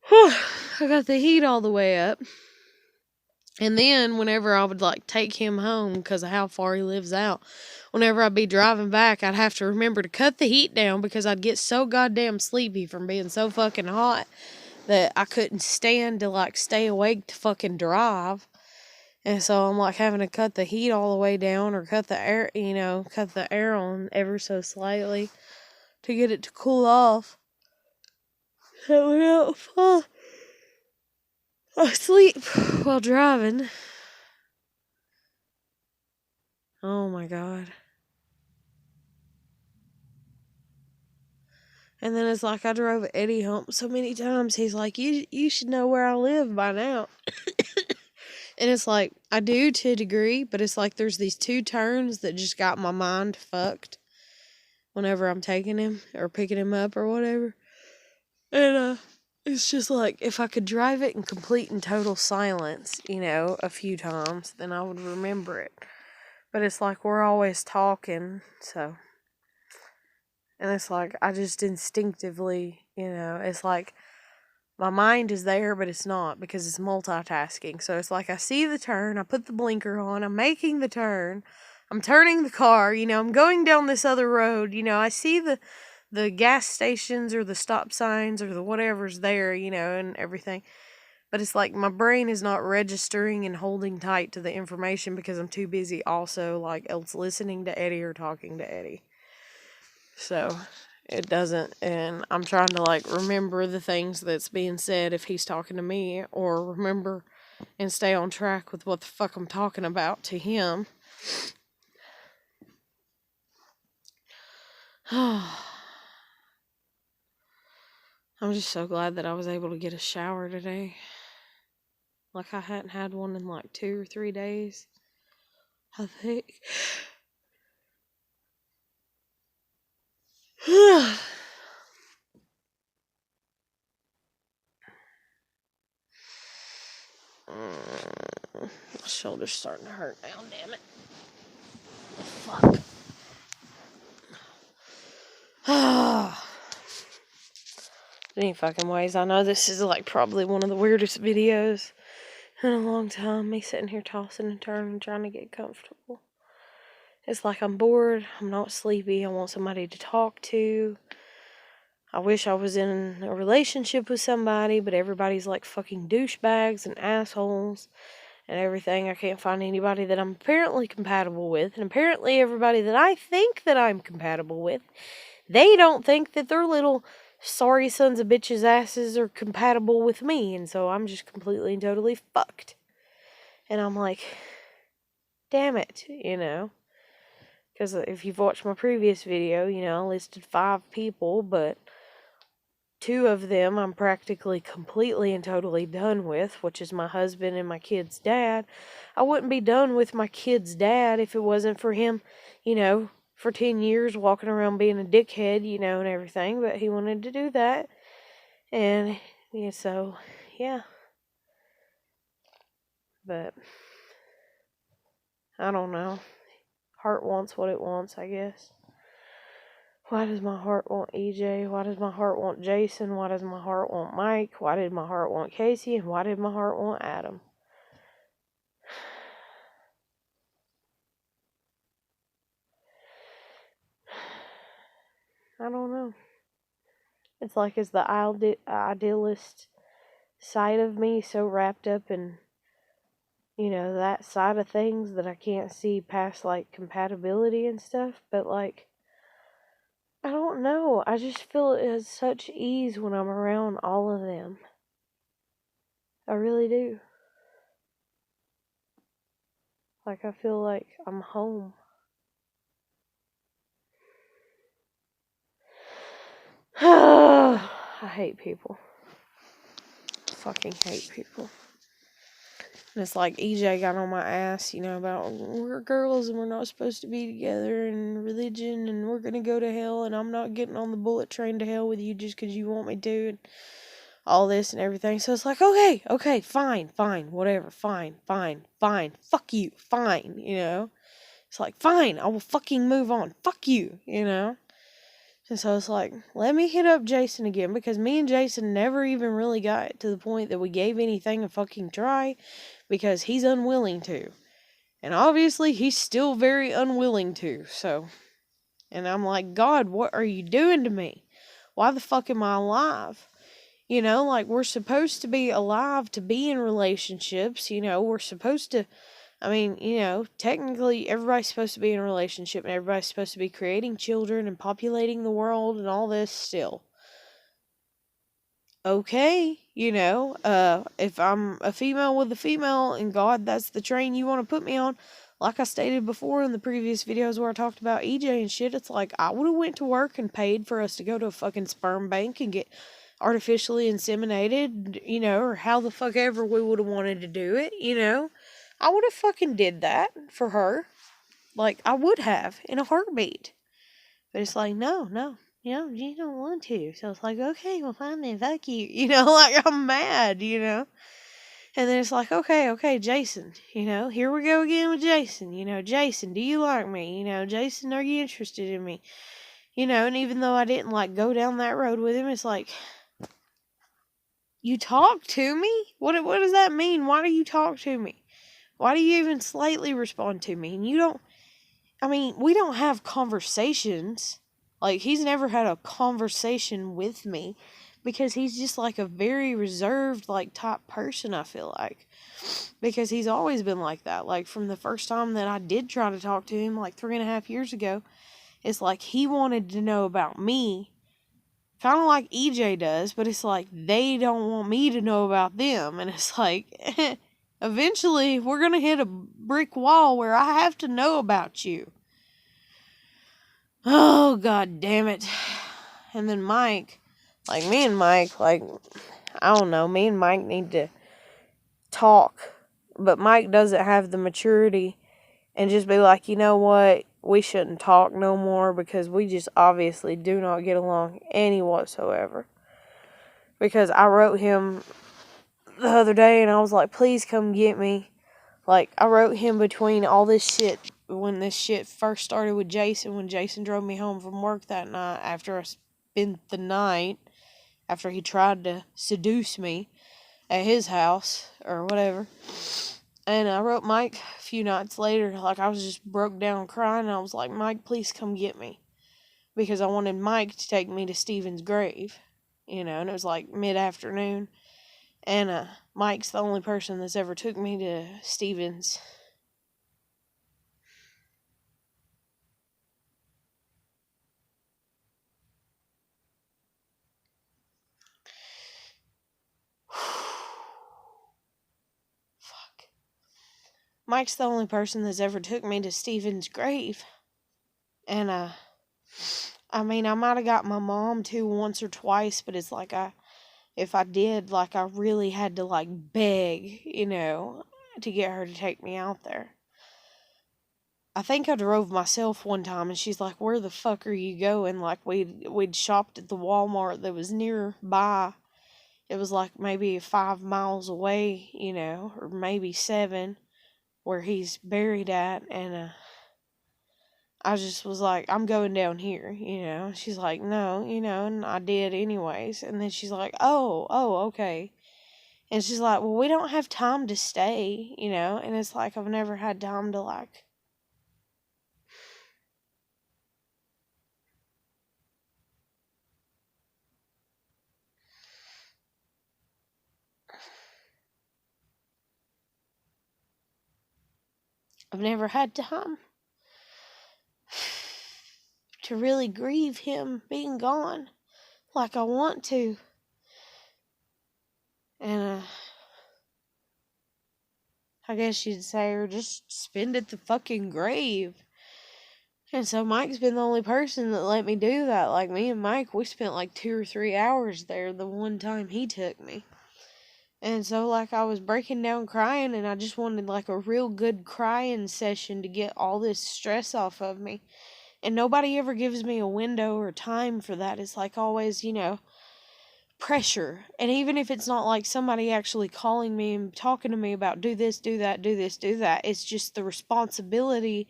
I got the heat all the way up. And then whenever I would take him home because of how far he lives out, whenever I'd be driving back, I'd have to remember to cut the heat down because I'd get so goddamn sleepy from being so fucking hot that I couldn't stand to stay awake to fucking drive. And so I'm having to cut the heat all the way down or cut the air on ever so slightly to get it to cool off. So we don't fall asleep while driving. Oh my God. And then it's I drove Eddie home so many times. He's like, you should know where I live by now. And it's I do to a degree, but it's there's these 2 turns that just got my mind fucked whenever I'm taking him or picking him up or whatever. And it's just if I could drive it in complete and total silence, a few times, then I would remember it. But it's we're always talking, so. And it's I just instinctively, it's my mind is there, but it's not because it's multitasking. So it's I see the turn, I put the blinker on, I'm making the turn, I'm turning the car, I'm going down this other road, I see the gas stations or the stop signs or the whatever's there, and everything. But it's my brain is not registering and holding tight to the information because I'm too busy also else listening to Eddie or talking to Eddie. So it doesn't, and I'm trying to remember the things that's being said if he's talking to me, or remember and stay on track with what the fuck I'm talking about to him. I'm just so glad that I was able to get a shower today. I hadn't had one in 2 or 3 days, I think. My shoulder's starting to hurt now, damn it. Fuck. Any fucking ways, I know this is probably one of the weirdest videos in a long time. Me sitting here tossing and turning, trying to get comfortable. It's I'm bored, I'm not sleepy, I want somebody to talk to. I wish I was in a relationship with somebody, but everybody's fucking douchebags and assholes. and everything. I can't find anybody that I'm apparently compatible with. And apparently everybody that I think that I'm compatible with, they don't think that their little sorry sons of bitches asses are compatible with me. And so I'm just completely and totally fucked. And I'm like, damn it, you know. Because if you've watched my previous video, you know, I listed 5 people, but 2 of them I'm practically completely and totally done with, which is my husband and my kid's dad. I wouldn't be done with my kid's dad if it wasn't for him, you know, for 10 years walking around being a dickhead, you know, and everything, but he wanted to do that. And, yeah, so, yeah. But, I don't know. Heart wants what it wants, I guess. Why does my heart want EJ? Why does my heart want Jason? Why does my heart want Mike? Why did my heart want Casey? And why did my heart want Adam? I don't know. It's like, is the idealist side of me so wrapped up in, you know, that side of things that I can't see past, like, compatibility and stuff? But, like, I don't know. I just feel it has such ease when I'm around all of them. I really do. Like, I feel like I'm home. I hate people. Fucking hate people. And it's like EJ got on my ass, you know, about we're girls and we're not supposed to be together and religion and we're gonna go to hell and I'm not getting on the bullet train to hell with you just because you want me to and all this and everything. So it's like, okay, fine, whatever, fine, fuck you, fine, you know. It's like, fine, I will fucking move on, fuck you, you know. And so it's like, let me hit up Jason again, because me and Jason never even really got to the point that we gave anything a fucking try, because he's unwilling to. And obviously, he's still very unwilling to, so. And I'm like, God, what are you doing to me? Why the fuck am I alive? You know, like, we're supposed to be alive to be in relationships, you know, we're supposed to, I mean, you know, technically everybody's supposed to be in a relationship and everybody's supposed to be creating children and populating the world and all this still. Okay, you know, if I'm a female with a female and God, that's the train you want to put me on, like I stated before in the previous videos where I talked about EJ and shit, it's like, I would have went to work and paid for us to go to a fucking sperm bank and get artificially inseminated, you know, or how the fuck ever we would have wanted to do it, you know. I would have fucking did that for her. Like, I would have, in a heartbeat. But it's like, no, you know, you don't want to. So it's like, okay, well, fine then, fuck you. You know, like, I'm mad, you know. And then it's like, okay, Jason, you know, here we go again with Jason. You know, Jason, do you like me? You know, Jason, are you interested in me? You know, and even though I didn't, like, go down that road with him, it's like, you talk to me? What does that mean? Why do you talk to me? Why do you even slightly respond to me? And you don't, I mean, we don't have conversations. Like, he's never had a conversation with me because he's just, like, a very reserved, like, type person, I feel like. Because he's always been like that. Like, from the first time that I did try to talk to him, like, 3.5 years ago, it's like he wanted to know about me. Kind of like EJ does, but it's like they don't want me to know about them. And it's like, eventually we're going to hit a brick wall where I have to know about you. Oh, God damn it. And then Mike, like, me and Mike, like, I don't know, me and Mike need to talk. But Mike doesn't have the maturity and just be like, you know what, we shouldn't talk no more because we just obviously do not get along any whatsoever. Because I wrote him the other day and I was like, please come get me. Like, I wrote him between all this shit, when this shit first started with Jason, when Jason drove me home from work that night after I spent the night, after he tried to seduce me at his house, or whatever. And I wrote Mike a few nights later, like, I was just broke down crying, and I was like, Mike, please come get me. Because I wanted Mike to take me to Steven's grave, you know, and it was like mid-afternoon. And Mike's the only person that's ever took me to Stevens. Fuck. Mike's the only person that's ever took me to Stephen's grave. And, I mean, I might have got my mom to once or twice, but it's like if I did, like, I really had to, like, beg, to get her to take me out there. I think I drove myself one time, and she's like, "Where the fuck are you going?" Like, we'd shopped at the Walmart that was nearby. It was like maybe 5 miles away, or maybe 7, where he's buried at, and I just was like, "I'm going down here," She's like, "No," and I did anyways. And then she's like, "Oh, okay." And she's like, "Well, we don't have time to stay," and it's like I've never had time to, like, I've never had time to really grieve him being gone like I want to. And I guess you'd say, or just spend at the fucking grave. And so Mike's been the only person that let me do that. Like, me and Mike, we spent like 2 or 3 hours there the one time he took me. And so, like, I was breaking down crying, and I just wanted, like, a real good crying session to get all this stress off of me. And nobody ever gives me a window or time for that. It's like always, pressure. And even if it's not like somebody actually calling me and talking to me about do this, do that, do this, do that, it's just the responsibility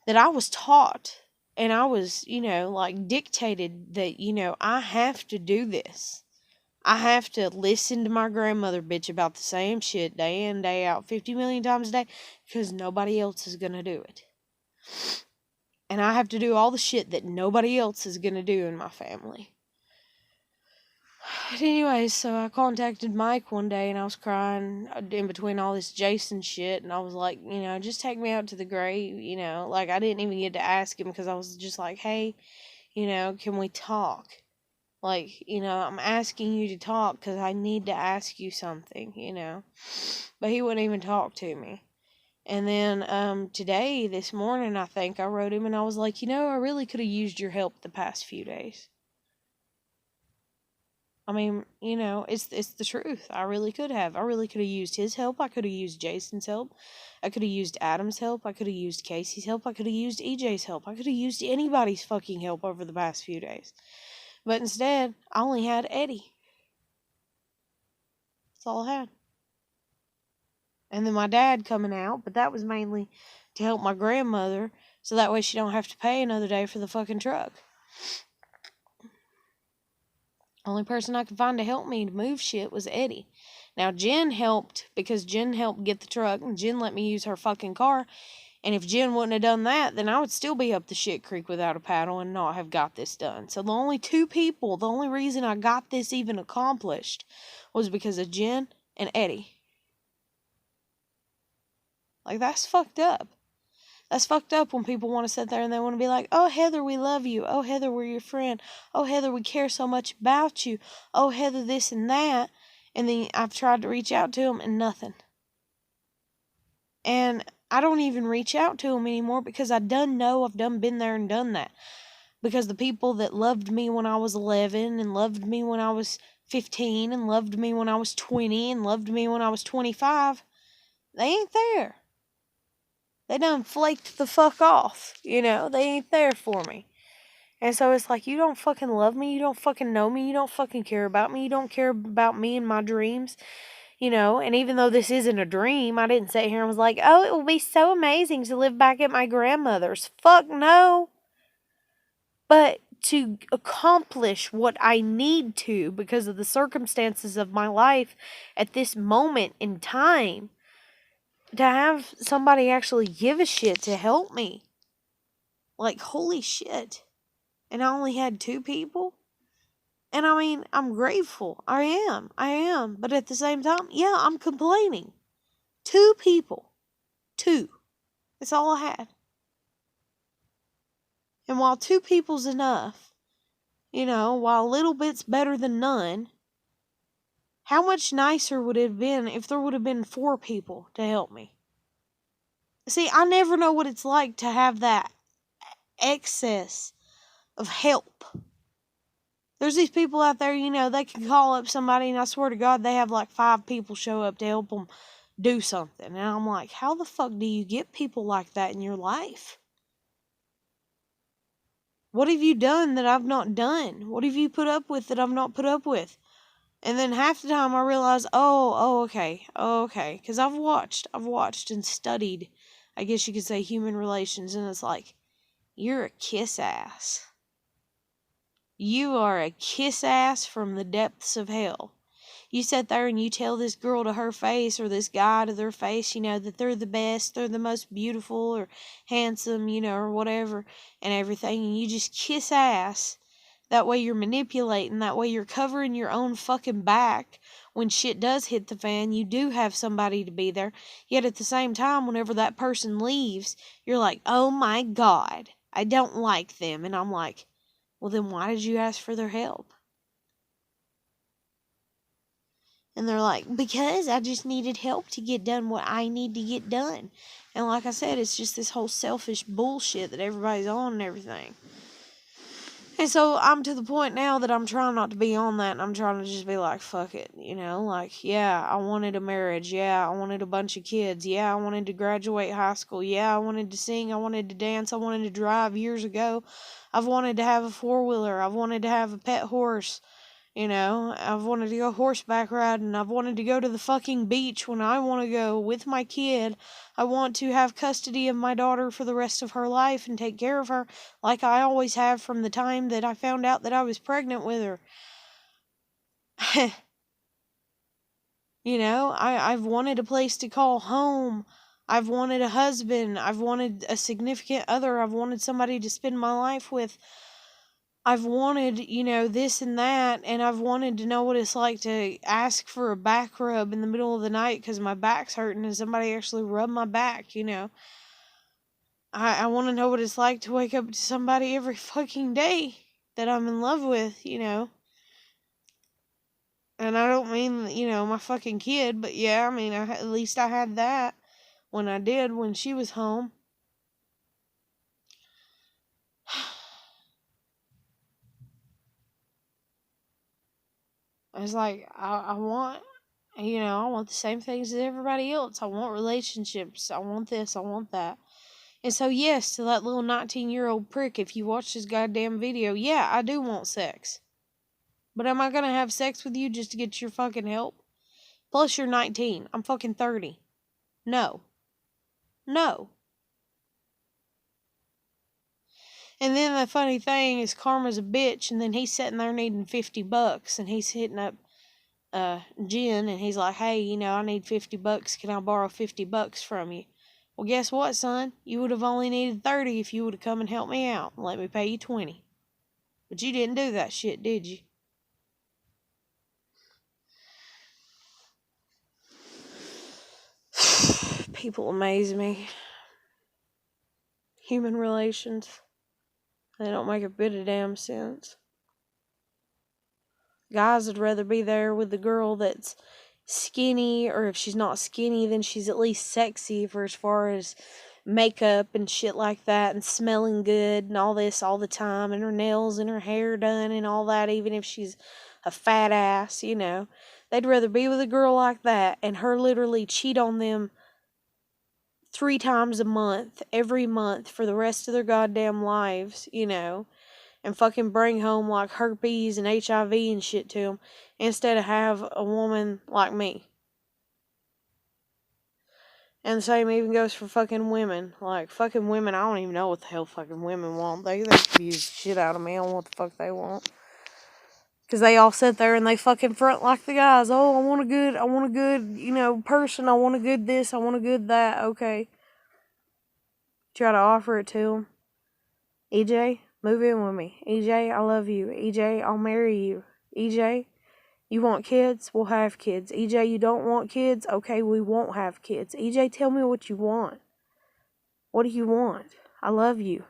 that I was taught, and I was, like, dictated that, I have to do this. I have to listen to my grandmother bitch about the same shit day in, day out, 50 million times a day, because nobody else is going to do it. And I have to do all the shit that nobody else is going to do in my family. But anyways, so I contacted Mike one day, and I was crying in between all this Jason shit, and I was like, just take me out to the grave, like, I didn't even get to ask him, because I was just like, hey, can we talk? Like, I'm asking you to talk because I need to ask you something, But he wouldn't even talk to me. And then today, this morning, I think I wrote him, and I was like, I really could have used your help the past few days. I mean, it's the truth. I really could have. I really could have used his help. I could have used Jason's help. I could have used Adam's help. I could have used Casey's help. I could have used EJ's help. I could have used anybody's fucking help over the past few days. But instead, I only had Eddie. That's all I had. And then my dad coming out, but that was mainly to help my grandmother, so that way she don't have to pay another day for the fucking truck. Only person I could find to help me to move shit was Eddie. Now, Jen helped because Jen helped get the truck, and Jen let me use her fucking car. And if Jen wouldn't have done that, then I would still be up the shit creek without a paddle and not have got this done. So the only reason I got this even accomplished was because of Jen and Eddie. Like, that's fucked up. That's fucked up when people want to sit there and they want to be like, "Oh, Heather, we love you. Oh, Heather, we're your friend. Oh, Heather, we care so much about you. Oh, Heather, this and that." And then I've tried to reach out to them and nothing. And I don't even reach out to them anymore because I've done been there and done that. Because the people that loved me when I was 11 and loved me when I was 15 and loved me when I was 20 and loved me when I was 25, they ain't there. They done flaked the fuck off, They ain't there for me. And so it's like, you don't fucking love me, you don't fucking know me, you don't fucking care about me, you don't care about me and my dreams, And even though this isn't a dream, I didn't sit here and was like, "Oh, it will be so amazing to live back at my grandmother's." Fuck no. But to accomplish what I need to because of the circumstances of my life at this moment in time, to have somebody actually give a shit to help me. Like, holy shit. And I only had 2 people? And I mean, I'm grateful. I am. But at the same time, yeah, I'm complaining. 2 people. 2. That's all I had. And while 2 people's enough, while a little bit's better than none, how much nicer would it have been if there would have been 4 people to help me? See, I never know what it's like to have that excess of help. There's these people out there, they can call up somebody, and I swear to God, they have like 5 people show up to help them do something. And I'm like, how the fuck do you get people like that in your life? What have you done that I've not done? What have you put up with that I've not put up with? And then half the time I realize, okay. Because I've watched and studied, I guess you could say, human relations, and it's like, you're a kiss ass. You are a kiss ass from the depths of hell. You sit there and you tell this girl to her face, or this guy to their face, that they're the best, they're the most beautiful or handsome, or whatever, and everything, and you just kiss ass. That way you're manipulating, that way you're covering your own fucking back. When shit does hit the fan, you do have somebody to be there. Yet at the same time, whenever that person leaves, you're like, oh my God, I don't like them. And I'm like, well then why did you ask for their help? And they're like, because I just needed help to get done what I need to get done. And like I said, it's just this whole selfish bullshit that everybody's on and everything. And so I'm to the point now that I'm trying not to be on that, and I'm trying to just be like, fuck it, like, yeah, I wanted a marriage, yeah, I wanted a bunch of kids, yeah, I wanted to graduate high school, yeah, I wanted to sing, I wanted to dance, I wanted to drive years ago, I've wanted to have a 4-wheeler, I've wanted to have a pet horse, I've wanted to go horseback riding. I've wanted to go to the fucking beach when I want to go with my kid. I want to have custody of my daughter for the rest of her life and take care of her like I always have from the time that I found out that I was pregnant with her. I've wanted a place to call home. I've wanted a husband. I've wanted a significant other. I've wanted somebody to spend my life with. I've wanted, this and that, and I've wanted to know what it's like to ask for a back rub in the middle of the night because my back's hurting and somebody actually rub my back, I want to know what it's like to wake up to somebody every fucking day that I'm in love with, And I don't mean, my fucking kid, but yeah, I mean, at least I had that when she was home. I was like, I want the same things as everybody else. I want relationships. I want this. I want that. And so, yes, to that little 19-year-old prick, if you watch this goddamn video, yeah, I do want sex. But am I going to have sex with you just to get your fucking help? Plus, you're 19. I'm fucking 30. No. No. And then the funny thing is Karma's a bitch, and then he's sitting there needing $50, and he's hitting up Jen, and he's like, hey, I need $50. Can I borrow $50 from you? Well, guess what, son? You would have only needed 30 if you would have come and helped me out and let me pay you 20. But you didn't do that shit, did you? People amaze me. Human relations. They don't make a bit of damn sense. Guys would rather be there with the girl that's skinny, or if she's not skinny, then she's at least sexy for as far as makeup and shit like that, and smelling good and all this all the time, and her nails and her hair done and all that, even if she's a fat ass, They'd rather be with a girl like that and her literally cheat on them 3 times a month, every month, for the rest of their goddamn lives, and fucking bring home like herpes and HIV and shit to them, instead of have a woman like me. And the same even goes for fucking women. Like, fucking women, I don't even know what the hell fucking women want. They confuse the shit out of me on what the fuck they want. Because they all sit there and they fucking front like the guys. Oh, I want a good, person. I want a good this, I want a good that. Okay. Try to offer it to them. EJ, move in with me. EJ, I love you. EJ, I'll marry you. EJ, you want kids? We'll have kids. EJ, you don't want kids? Okay, we won't have kids. EJ, tell me what you want. What do you want? I love you.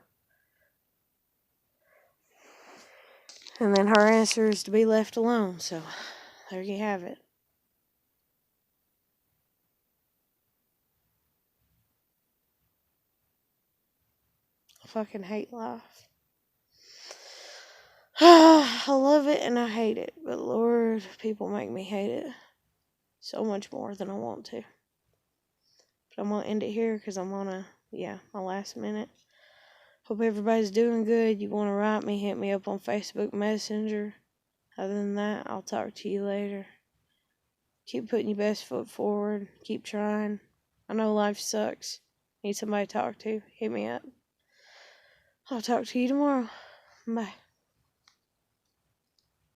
And then her answer is to be left alone. So, there you have it. I fucking hate life. I love it and I hate it. But Lord, people make me hate it so much more than I want to. But I'm going to end it here because I'm on my last minute. Hope everybody's doing good. You want to write me, hit me up on Facebook Messenger. Other than that, I'll talk to you later. Keep putting your best foot forward. Keep trying. I know life sucks. Need somebody to talk to. Hit me up. I'll talk to you tomorrow. Bye.